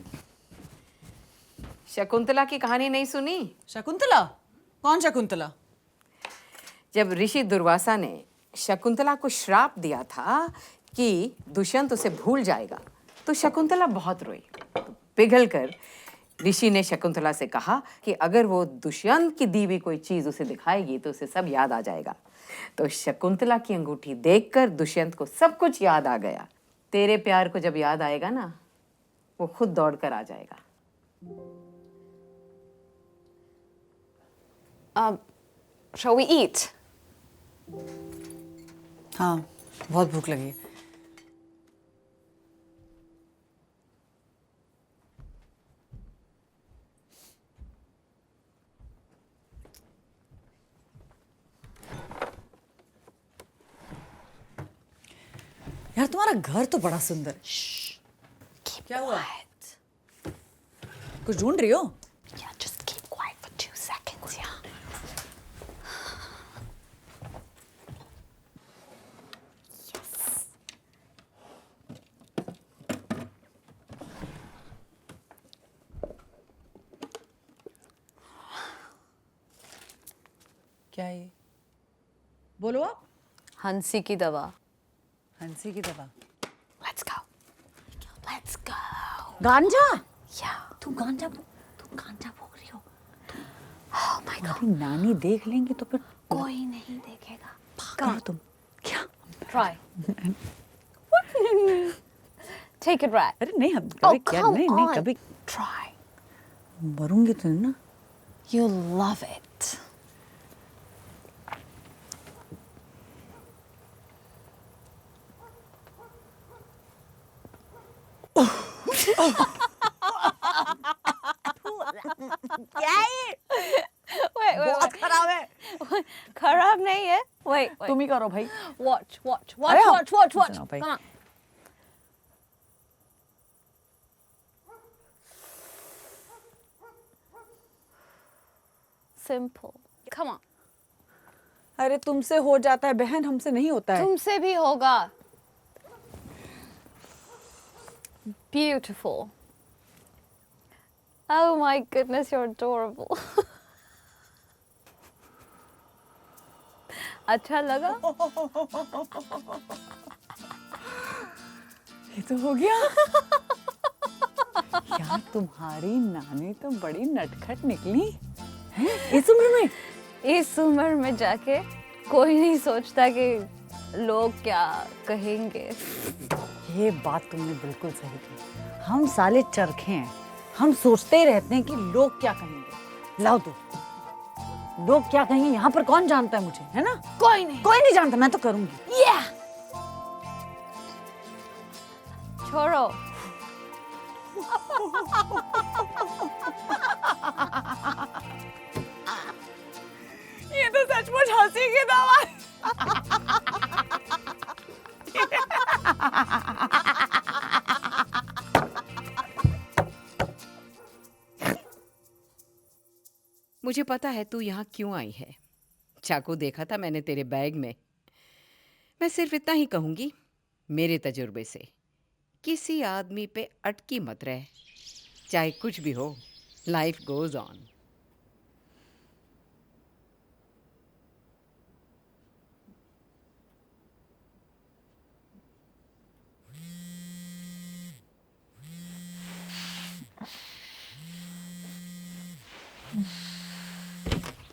शकुंतला की कहानी नहीं सुनी? शकुंतला? कौन शकुंतला? जब ऋषि दुर्वासा ने शकुंतला को श्राप दिया था कि दुष्यंत उसे भूल जाएगा, तो शकुंतला बहुत रोई. पिघलकर ऋषि ने शकुंतला से कहा कि अगर वो दुष्यंत की दी हुई कोई चीज उसे दिखाएगी तो उसे सब याद आ जाएगा. तो शकुंतला की अंगूठी देखकर दुष्यंत को सब कुछ याद आ गया. तेरे प्यार को जब याद आएगा ना, वो खुद दौड़कर आ जाएगा. Shall we eat? हाँ, बहुत भूख लगी है. यार तुम्हारा घर तो बड़ा सुंदर है. क्या हुआ? कुछ ढूंढ रही हो? Yeah, just keep quiet for 2 seconds, yeah. क्या है ये? बोलो आप. हंसी की दवा. हंसी की दवा. Let's go. Let's go. गांजा? Yeah. तू गांजा भोग रही हो? Oh my God. अरे नानी देख लेंगे तो फिर कोई नहीं देखेगा. पागल हो तुम. क्या? Try. Take it right. अरे नहीं, हम कभी क्या come नहीं on. कभी Try. मरूंगी तो ना. You'll love it. क्या है? Wait. खराब है. खराब नहीं है. Wait. तुम ही करो भाई. Watch. अरे हम- Watch. चलो भाई. Come on. Simple. Come on. अरे तुमसे हो जाता है बहन, हमसे नहीं होता है. तुमसे भी होगा. Beautiful. Oh my goodness, you're adorable. अच्छा लगा? ये तो हो गया. यार तुम्हारी नानी तो बड़ी नटखट निकली हैं इस उम्र में. इस उम्र में जाके कोई नहीं सोचता कि लोग क्या कहेंगे. ये बात तुमने बिल्कुल सही की. हम साले चरखे हैं. हम सोचते ही रहते हैं कि लोग क्या कहेंगे. लाओ दो. लोग क्या कहेंगे यहाँ पर कौन जानता है मुझे, है ना? कोई नहीं जानता. मैं तो करूंगी. Yeah. छोड़ो. ये तो सचमुच हंसी की दवा है. मुझे पता है तू यहाँ क्यों आई है. चाकू देखा था मैंने तेरे बैग में. मैं सिर्फ इतना ही कहूँगी, मेरे तजुर्बे से किसी आदमी पे अटकी मत रह. चाहे कुछ भी हो, life goes on.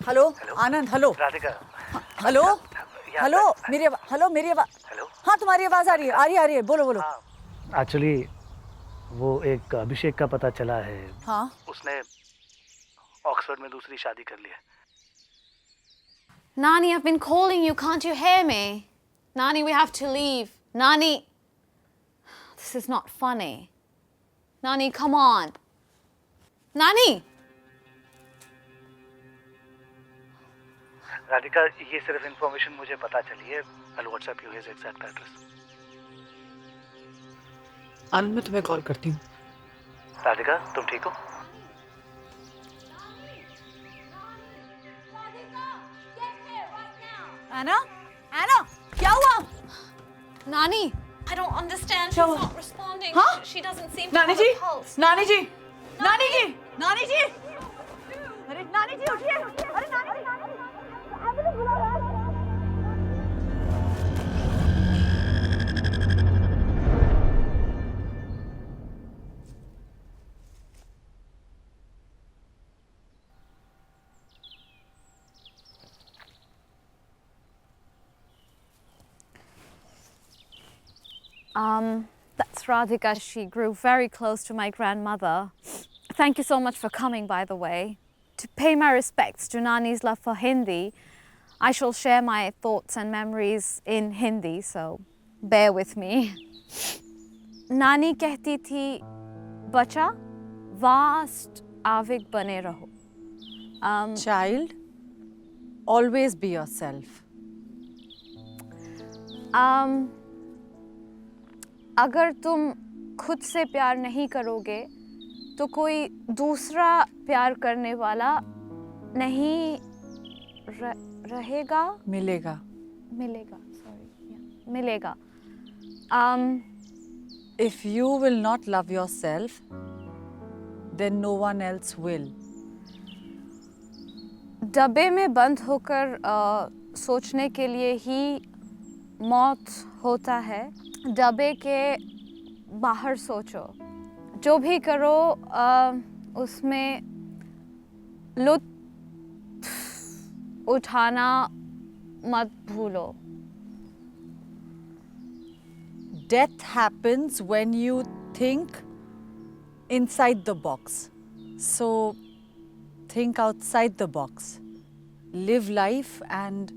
Hello Anand. Hello Radhika. Hello hello मेरी आवाज. हेलो. हाँ तुम्हारी आवाज आ रही है. बोलो. एक्चुअली वो एक अभिषेक का पता चला है. हाँ. उसने ऑक्सफोर्ड में दूसरी शादी कर ली है. Nani, I've been calling you. Can't you hear me? Nani, we have to leave. Nani. This is not funny. Nani, come on. Nani. Radhika, ये सिर्फ इंफॉर्मेशन मुझे पता चली है. I'll WhatsApp you his exact address. आनंद, मैं तुम्हें कॉल करती हूँ. राधिका, तुम ठीक हो? Anna? Anna? क्या हुआ? Nani, I don't understand. She's not responding. Huh? She doesn't seem to नानी have जी, a pulse. नानी जी, नानी जी, नानी जी, अरे नानी जी उठिए, अरे नानी जी, एम्बुलेंस बुलाओ यार। That's Radhika. She grew very close to my grandmother. Thank you so much for coming, by the way. To pay my respects to Nani's love for Hindi, I shall share my thoughts and memories in Hindi, so bear with me. Nani कहती थी, बच्चा, vast आवेग बने रहो. Child, always be yourself. अगर तुम खुद से प्यार नहीं करोगे तो कोई दूसरा प्यार करने वाला नहीं रहेगा मिलेगा मिलेगा If you will not love yourself, then no one else will. डब्बे में बंद होकर सोचने के लिए ही मौत होता है. डब्बे के बाहर सोचो. जो भी करो उसमें लुत्फ उठाना मत भूलो. Death happens when you think inside the box. So think outside the box. Live life and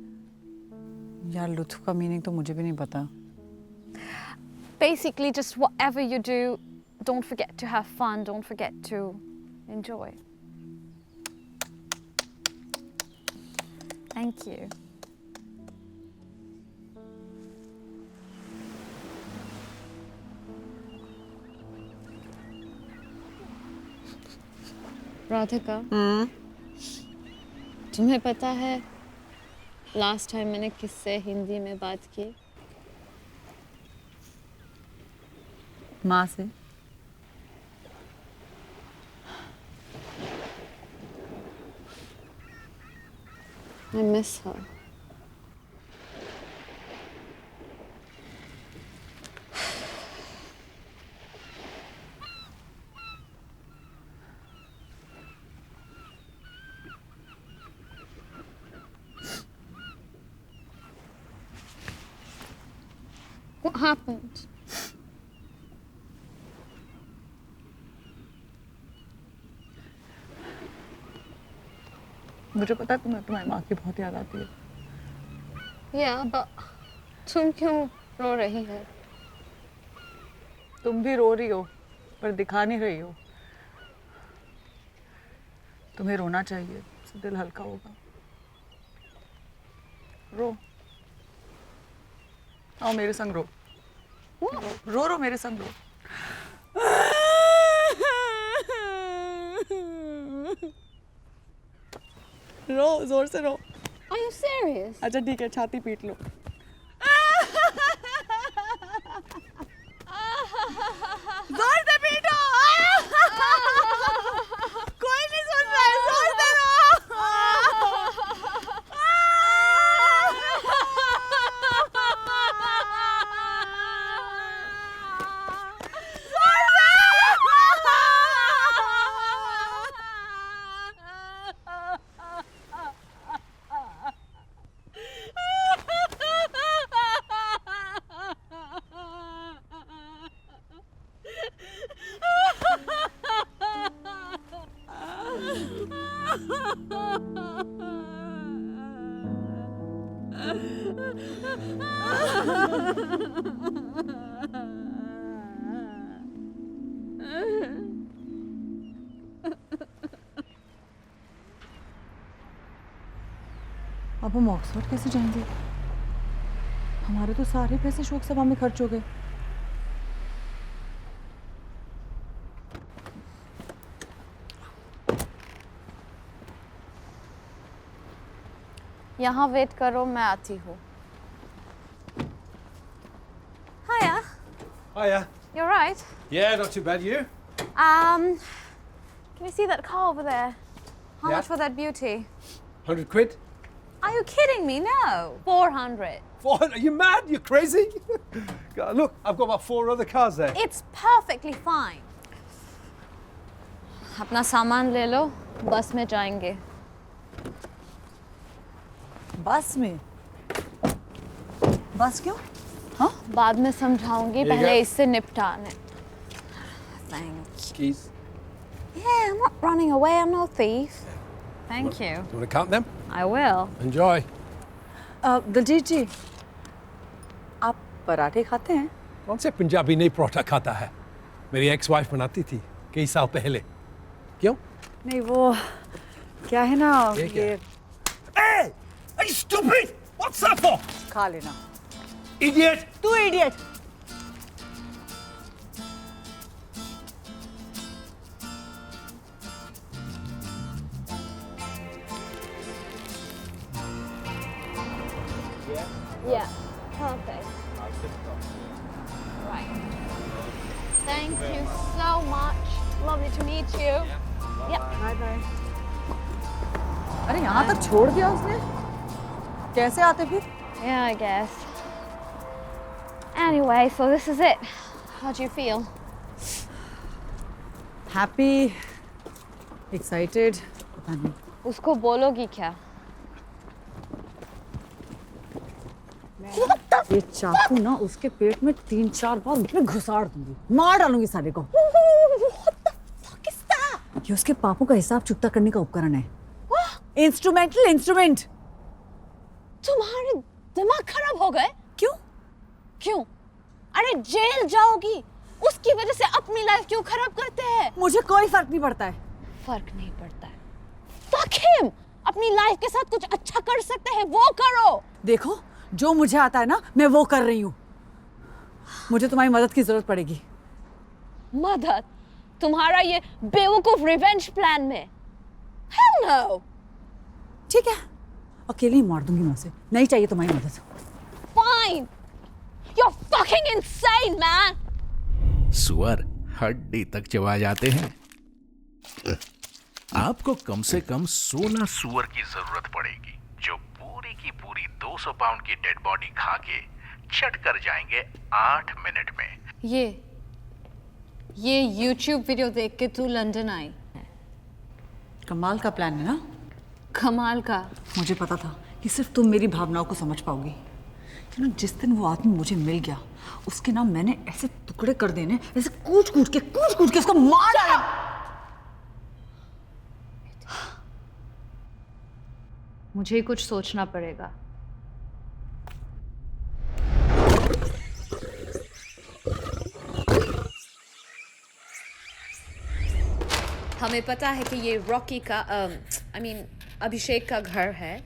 यार लुत्फ का मीनिंग तो मुझे भी नहीं पता. Basically, just whatever you do, don't forget to have fun, don't forget to enjoy. Thank you. Radhika, तुम्हें पता है लास्ट टाइम मैंने किससे हिंदी में बात की? माँ से. I miss her. What happened? मुझे पता है तुम्हारी माँ की बहुत याद आती है. Yeah, but तुम क्यों रो रही है? तुम भी रो रही हो पर दिखा नहीं रही हो. तुम्हें रोना चाहिए, इससे दिल हल्का होगा. रो. आओ मेरे संग रो. रो मेरे संग रो. रो जोर से रो. Are you serious? अच्छा ठीक है, छाती पीट लो. जोर से पीटो. कोई नहीं सुन रहा है, जोर से रो. अब हम ऑक्सफोर्ड कैसे जाएंगे? हमारे तो सारे पैसे शोक सभा में खर्च हो गए. यहाँ वेट करो, मैं आती हूँ. Hiya. Hiya. You're right. Yeah, not too bad. You? Can you see that car over there? How Yeah. much for that beauty? 100 quid? Are you kidding me? No. 400. 400? Are you mad? You're crazy? God, look, I've got about 4 other cars there. It's perfectly fine. अपना सामान ले लो, बस में जाएंगे. बस में? बस क्यों? हाँ? बाद में समझाऊंगी, Here you पहले go. इससे निपटाने. Thank you. Keys. Yeah, I'm not running away. I'm no thief. Thank you. Do you want to count them? I will. Enjoy. Diljit जी, आप पराठे खाते हैं? कौन से पंजाबी नहीं परोठा खाता है? मेरी एक्स वाइफ बनाती थी कई साल पहले. क्यों? नहीं, वो क्या है ना, ये क्या ये Hey! Are you stupid? What's that for? खा लेना. Idiot! तू idiot. Yeah, perfect. Right. Thank you so much. Lovely to meet you. Yeah. Bye bye. अरे यहाँ तक छोड़ दिया उसने? कैसे आते फिर? Yeah, I guess. Anyway, so this is it. How do you feel? Happy, excited, पता नहीं. उसको बोलोगी क्या? ये चाकू ना उसके पेट में 3-4 बार मैं घुसाड़ दूंगी, मार डालूंगी सारे को. ये उसके पापों का हिसाब चुकता करने का उपकरण है. Instrumental instrument. तुम्हारे दिमाग खराब हो गए? क्यों? क्यों? अरे जेल जाओगी. उसकी वजह से अपनी लाइफ क्यों खराब करते हैं? मुझे कोई फर्क नहीं पड़ता है. फर्क नहीं पड़ता है. Fuck him! अपनी लाइफ के साथ कुछ अच्छा कर सकते हैं, वो करो. देखो, जो मुझे आता है ना, मैं वो कर रही हूँ. मुझे तुम्हारी मदद की जरूरत पड़ेगी. मदद? तुम्हारा ये बेवकूफ रिवेंज प्लान में? Hell no! ठीक है, अकेले ही मार दूंगी मैं उसे. नहीं चाहिए तुम्हारी मदद. Fine! You're fucking insane, man! सुअर हड्डी तक चबा जाते हैं. आपको कम से कम 16 सुअर की जरूरत पड़ेगी जो पूरी की पूरी 200 पाउंड की डेड बॉडी खा के चट कर जाएंगे 8 मिनट में. ये YouTube वीडियो देख के तू लंदन आई. कमाल का प्लान है ना? कमाल का. मुझे पता था कि सिर्फ तुम मेरी भावनाओं को समझ पाओगी. कि ना जिस दिन वो आदमी मुझे मिल गया, उसके नाम मैंने ऐसे टुकड़े कर देने, ऐसे कूट कूट के उसको मार डाला. मुझे ही कुछ सोचना पड़ेगा. हमें पता है कि ये रॉकी का अभिषेक का घर है.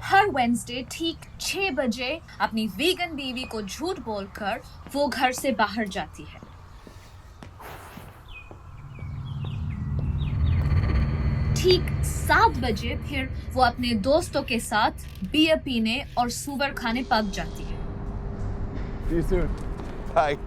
हर वेडनेसडे ठीक 6 बजे अपनी वीगन बीवी को झूठ बोलकर वो घर से बाहर जाती है. ठीक 7 बजे फिर वो अपने दोस्तों के साथ बियर पीने और सुअर खाने पक जाती है. You too. Bye.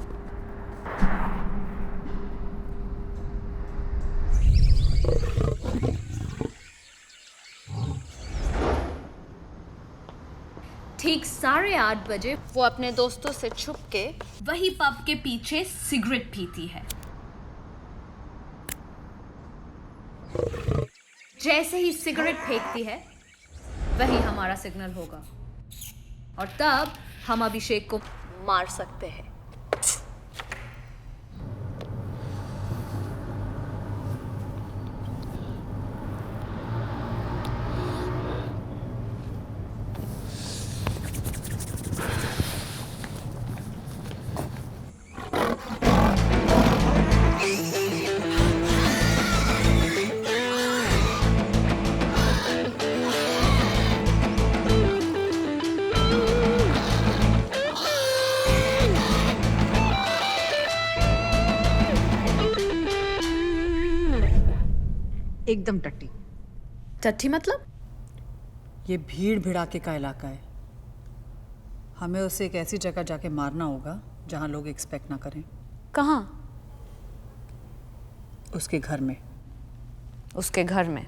ठीक 8:30 बजे वो अपने दोस्तों से छुप के वही पब के पीछे सिगरेट पीती है. जैसे ही सिगरेट फेंकती है वही हमारा सिग्नल होगा और तब हम अभिषेक को मार सकते हैं. एकदम टट्टी। टट्टी मतलब? ये भीड़ भिड़ाके का इलाका है। हमें उसे एक ऐसी जगह जाके मारना होगा जहां लोग एक्सपेक्ट ना करें। कहाँ? उसके घर में। उसके घर में?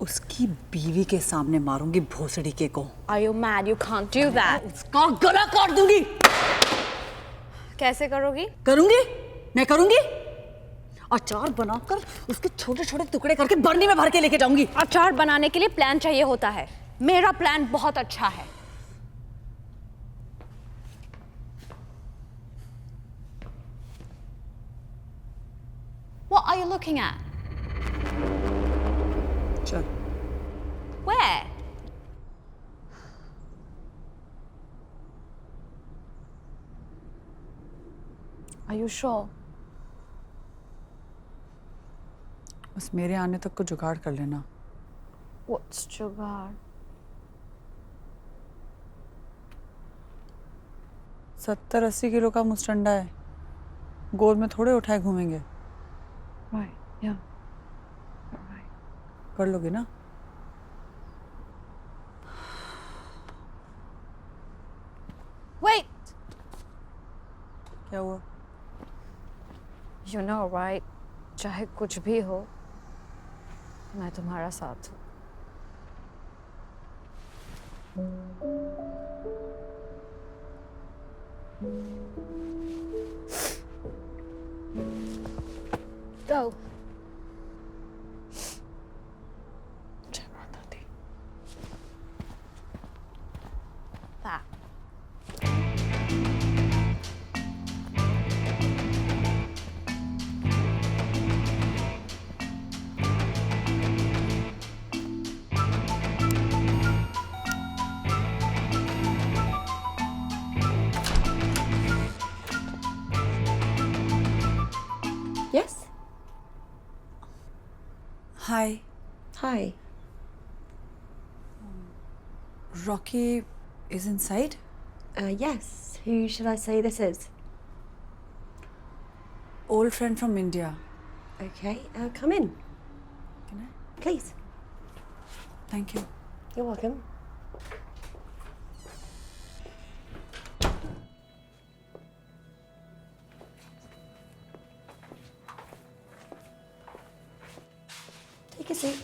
उसकी बीवी के सामने मारूंगी भोसड़ी के को। Are you mad? You can't do that. उसका गला काट दूंगी। कैसे करोगी? करूंगी, मैं करूंगी। अचार बनाकर उसके छोटे छोटे टुकड़े करके बर्नी में भर के लेके जाऊंगी। अचार बनाने के लिए प्लान चाहिए होता है। मेरा प्लान बहुत अच्छा है। What are you looking at? चल। Where? Are you sure? बस मेरे आने तक को जुगाड़ कर लेना। What's जुगाड़? 70-80 किलो का मुस्टंडा है, गोद में थोड़े उठाए घूमेंगे। Right, yeah. कर लोगे ना? Wait! क्या हुआ? You know, right? चाहे कुछ भी हो, मैं तुम्हारा साथ हूँ। Go. That. Yes? Hi. Hi. Rocky is inside? Yes. Who should I say this is? Old friend from India. Okay, come in. Can I? Please. Thank you. You're welcome. Take a seat.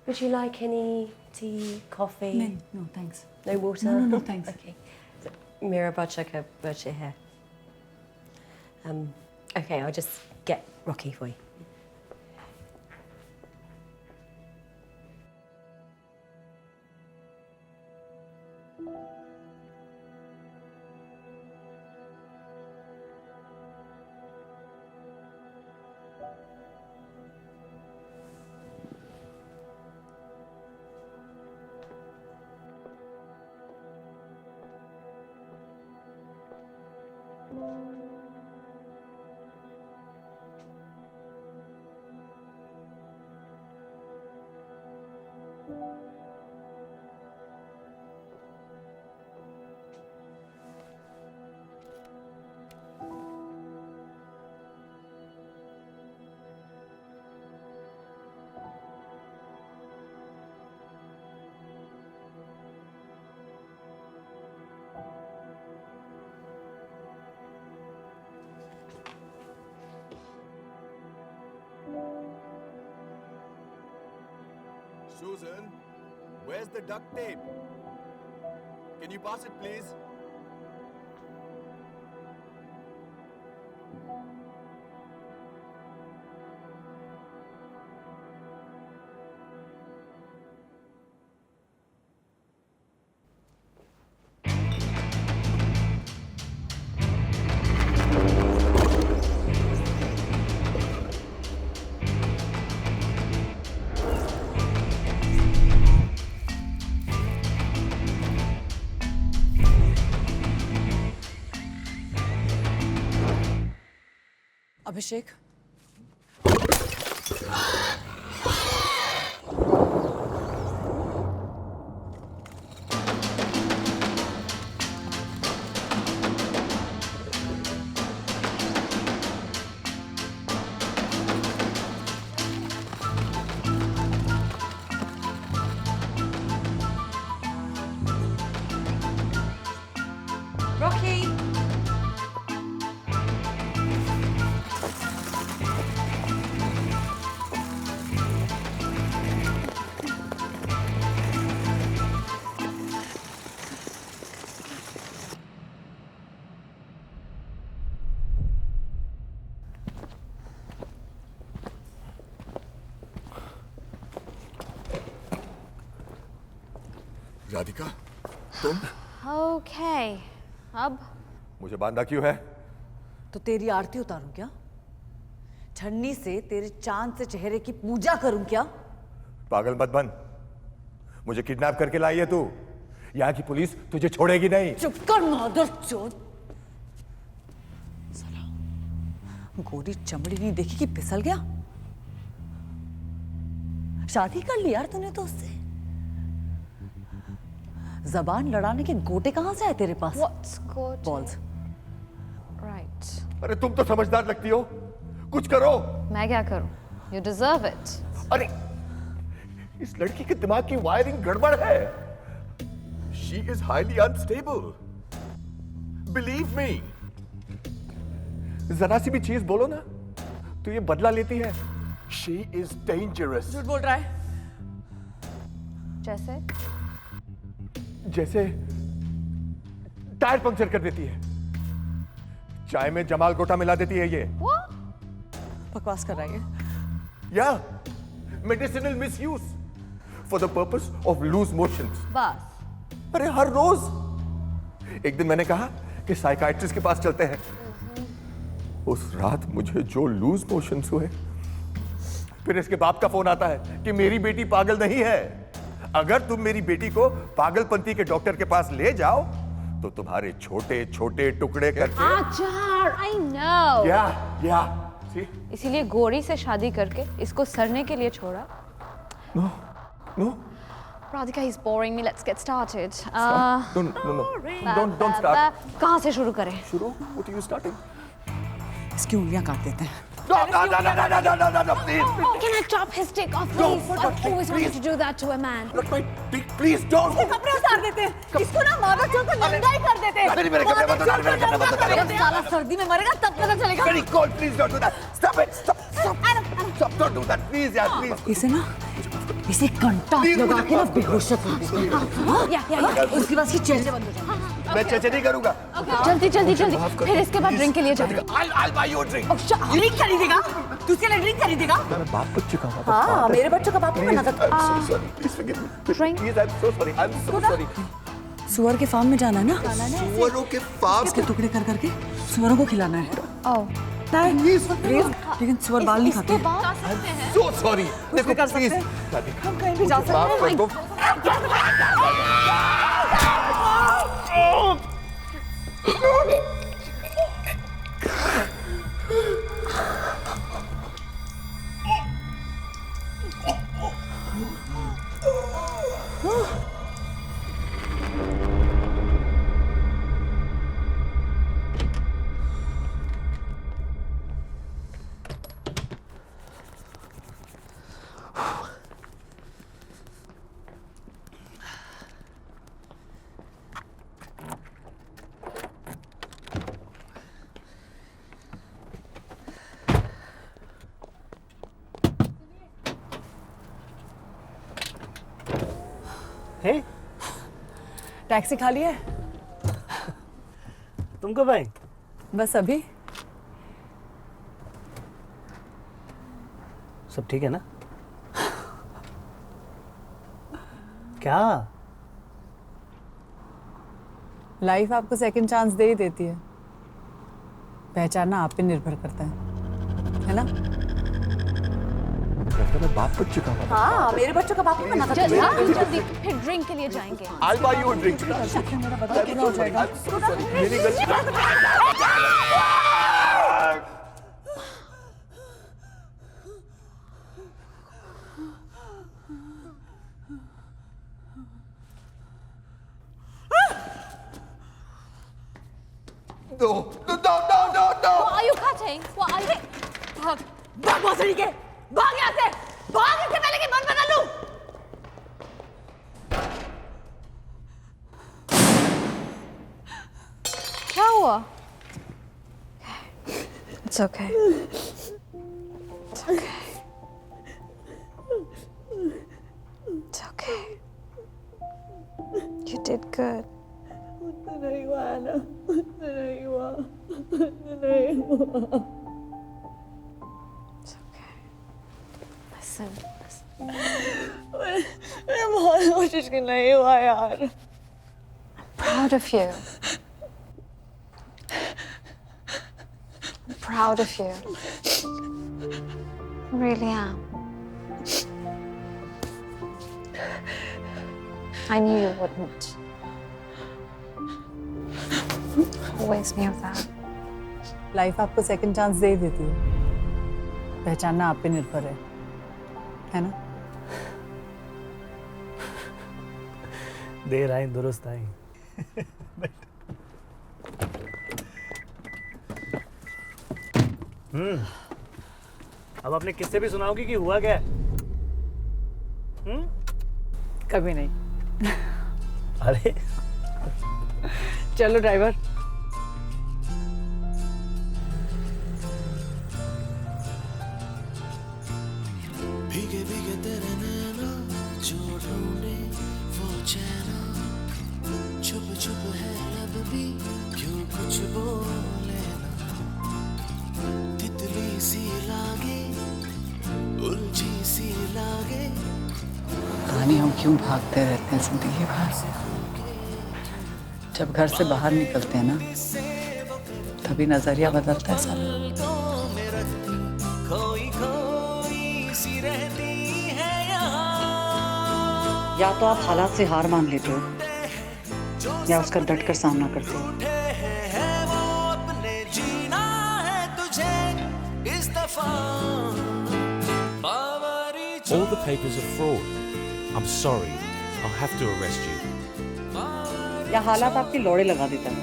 Would you like any tea, coffee? No, thanks. No water? No, thanks. Okay. So, Mira Bachaka Bachi here. Okay, I'll just get Rocky for you. Susan, where's the duct tape? Can you pass it, please? अभिषेक, राधिका, तुम Okay. अब मुझे बांधा क्यों है? तो तेरी आरती उतारूं क्या? छन्नी से तेरे चांद से चेहरे की पूजा करूं क्या? पागल मत बन। मुझे किडनैप करके लाई है तू। यहाँ की पुलिस तुझे छोड़ेगी नहीं। चुप कर मादरचोद। साला गोरी चमड़ी नहीं देखी कि फिसल गया। शादी कर ली यार तूने तो उससे। जबान लड़ाने के गोटे कहां से आए तेरे पास? What's good? Balls. Right. अरे तुम तो समझदार लगती हो, कुछ करो। मैं क्या करूं? You deserve it. अरे इस लड़की के दिमाग की वायरिंग गड़बड़ है। She is highly unstable. Believe me. जरा सी भी चीज बोलो ना तो ये बदला लेती है। She is dangerous. झूठ बोल रहा है। जैसे? जैसे टायर पंक्चर कर देती है, चाय में जमाल गोटा मिला देती है ये। बकवास कर रहा है। या medicinal misuse for the purpose of loose motions. बस। अरे हर रोज। एक दिन मैंने कहा कि साइकाइट्रिस्ट के पास चलते हैं। उस रात मुझे जो लूज मोशंस हुए, फिर इसके बाप का फोन आता है कि मेरी बेटी पागल नहीं है, अगर तुम मेरी बेटी को पागलपंती के डॉक्टर के पास ले जाओ तो तुम्हारे छोटे छोटे टुकड़े करके। आचार, I know. या इसीलिए गोरी से शादी करके इसको सरने के लिए छोड़ा। No no Radhika, he's boring me. Let's get started. Don't start. कहाँ से शुरू करें? शुरू? What are you starting? इसकी उंगलियां काट देते हैं। No, please. Can I chop his dick off, please? I've always wanted to do that to a man. Not my dick, please don't. इसके कपड़े उतार देते हैं। इसको ना मादरचोद को नंगा ही कर देते हैं। मेरे कपड़े मत उतार, मेरे कपड़े मत उतार। जब साला सर्दी में मरेगा तब पता चलेगा। Very cold, please don't do that. Stop it, stop, don't do that, please, यार, please. इसे ना इसे कंटा लगा के ना बेहोश कर देते हैं। उसके बाद की चेहरे बंद हो जाएंगे। मैं चेचे नहीं करूंगा। जल्दी जल्दी जल्दी, फिर इसके बाद ड्रिंक के लिए जाएंगे। I'll buy you a drink. Drink खरीदेगा? तू उसके लिए ड्रिंक खरीदेगा? मैं बाप बच्चे का हूँ। हाँ, मेरे बच्चों का बाप ही बना था। I'm so sorry. Please forgive me. Please, I'm so sorry. I'm so sorry. सुअर के फार्म में जाना है ना? सुअरों के फार्म? इसके टुकड़े कर करके सुअरों को खिलाना है। Please, लेकिन सुअर बाल नहीं खाते। I'm so sorry. देखो कर सकते हैं। हम कहीं भी जा सकते हैं। हे, टैक्सी खाली है? तुम कब आई? बस अभी। सब ठीक है ना? क्या? लाइफ आपको सेकंड चांस दे ही देती है। पहचानना आप पे निर्भर करता है ना? मैं बाप बच्चे का हूँ। हाँ, मेरे बच्चों का बाप ही बना था। जल्दी जल्दी, फिर ड्रिंक के लिए जाएंगे। I'll buy you a drink. मेरा बदला पूरा हो जाएगा। मेरी गलती। No. What are you cutting? What are you? भाग, भाग भोसड़ी के, भाग यहाँ से, भाग इससे पहले कि मन बदल लूं। क्या हुआ? It's okay. It's okay. It's okay. You did good. नहीं हुआ ना, नहीं हुआ, नहीं हुआ। Listen. मैं बहुत कोशिश की नहीं हुआ यार। Proud of you. I'm proud of you. I really am. I knew you wouldn't. Always knew that. Life आपको सेकंड चांस दे देती है, पहचानना आप पे निर्भर है ना? देर आई दुरुस्त आई। अब अपने किस्से भी सुनाओगी कि हुआ क्या? कभी नहीं। अरे चलो ड्राइवर। भीगे भीगे तेरे नैना जो ढूंढे वो चैना, छुप छुप है लब भी क्यों कुछ बोले ना, तितली सी लागे उलझी सी लागे। कहानी हम क्यों भागते रहते हैं जिंदगी भर? जब घर से बाहर निकलते हैं ना, तभी नजरिया बदलता है साला। खोई खोई सी रहती है यहाँ। या तो आप हालात से हार मान लेते हो या उसका डट कर सामना करते हो। वो अपने जीना है तुझे इस दफा। All the papers are fraud. I'm sorry. I'll have to arrest you. या हालात आपकी लौड़े लगा देता है।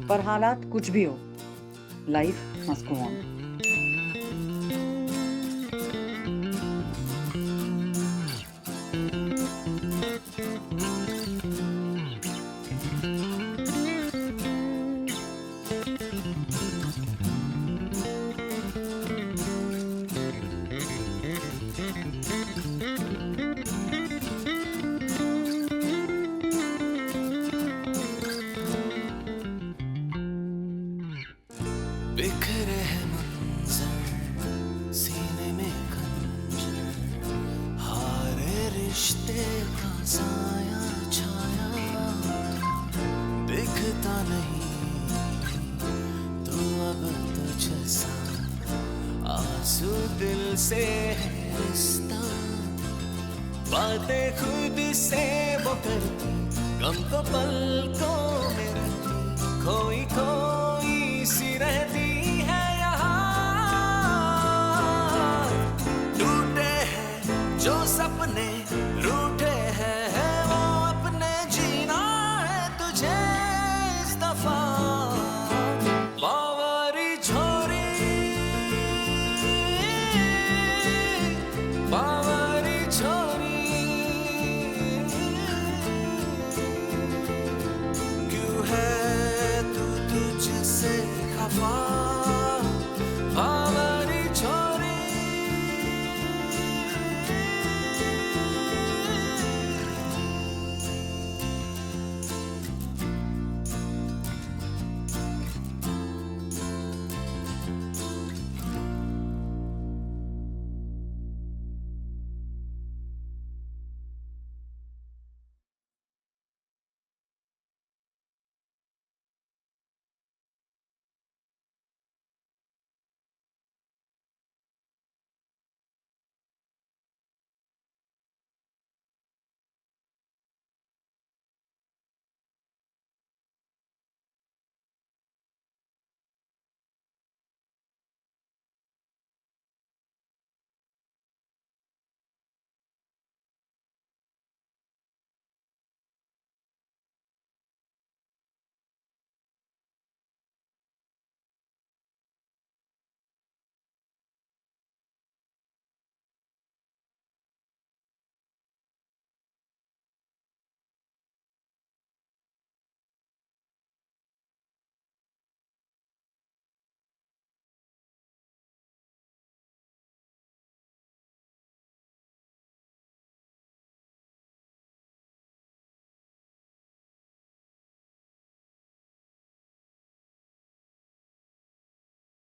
पर हालात कुछ भी हो, लाइफ मस्ट गो ऑन। बिखरे हैं मंजर सीने में खंजर, हारे रिश्ते का साया छाया, दिखता नहीं तो अब तुझसा आंसू दिल से है रिश्ता, बातें खुद से वो करती गम तो पलकों में रहती, खोई खोई सी रहती है यहाँ। टूटे हैं जो सपने रूठे हैं वो अपने जीना है तुझे इस दफा। बावरी छोरी बावरी छोरी, क्यों है तू तुझसे खफा।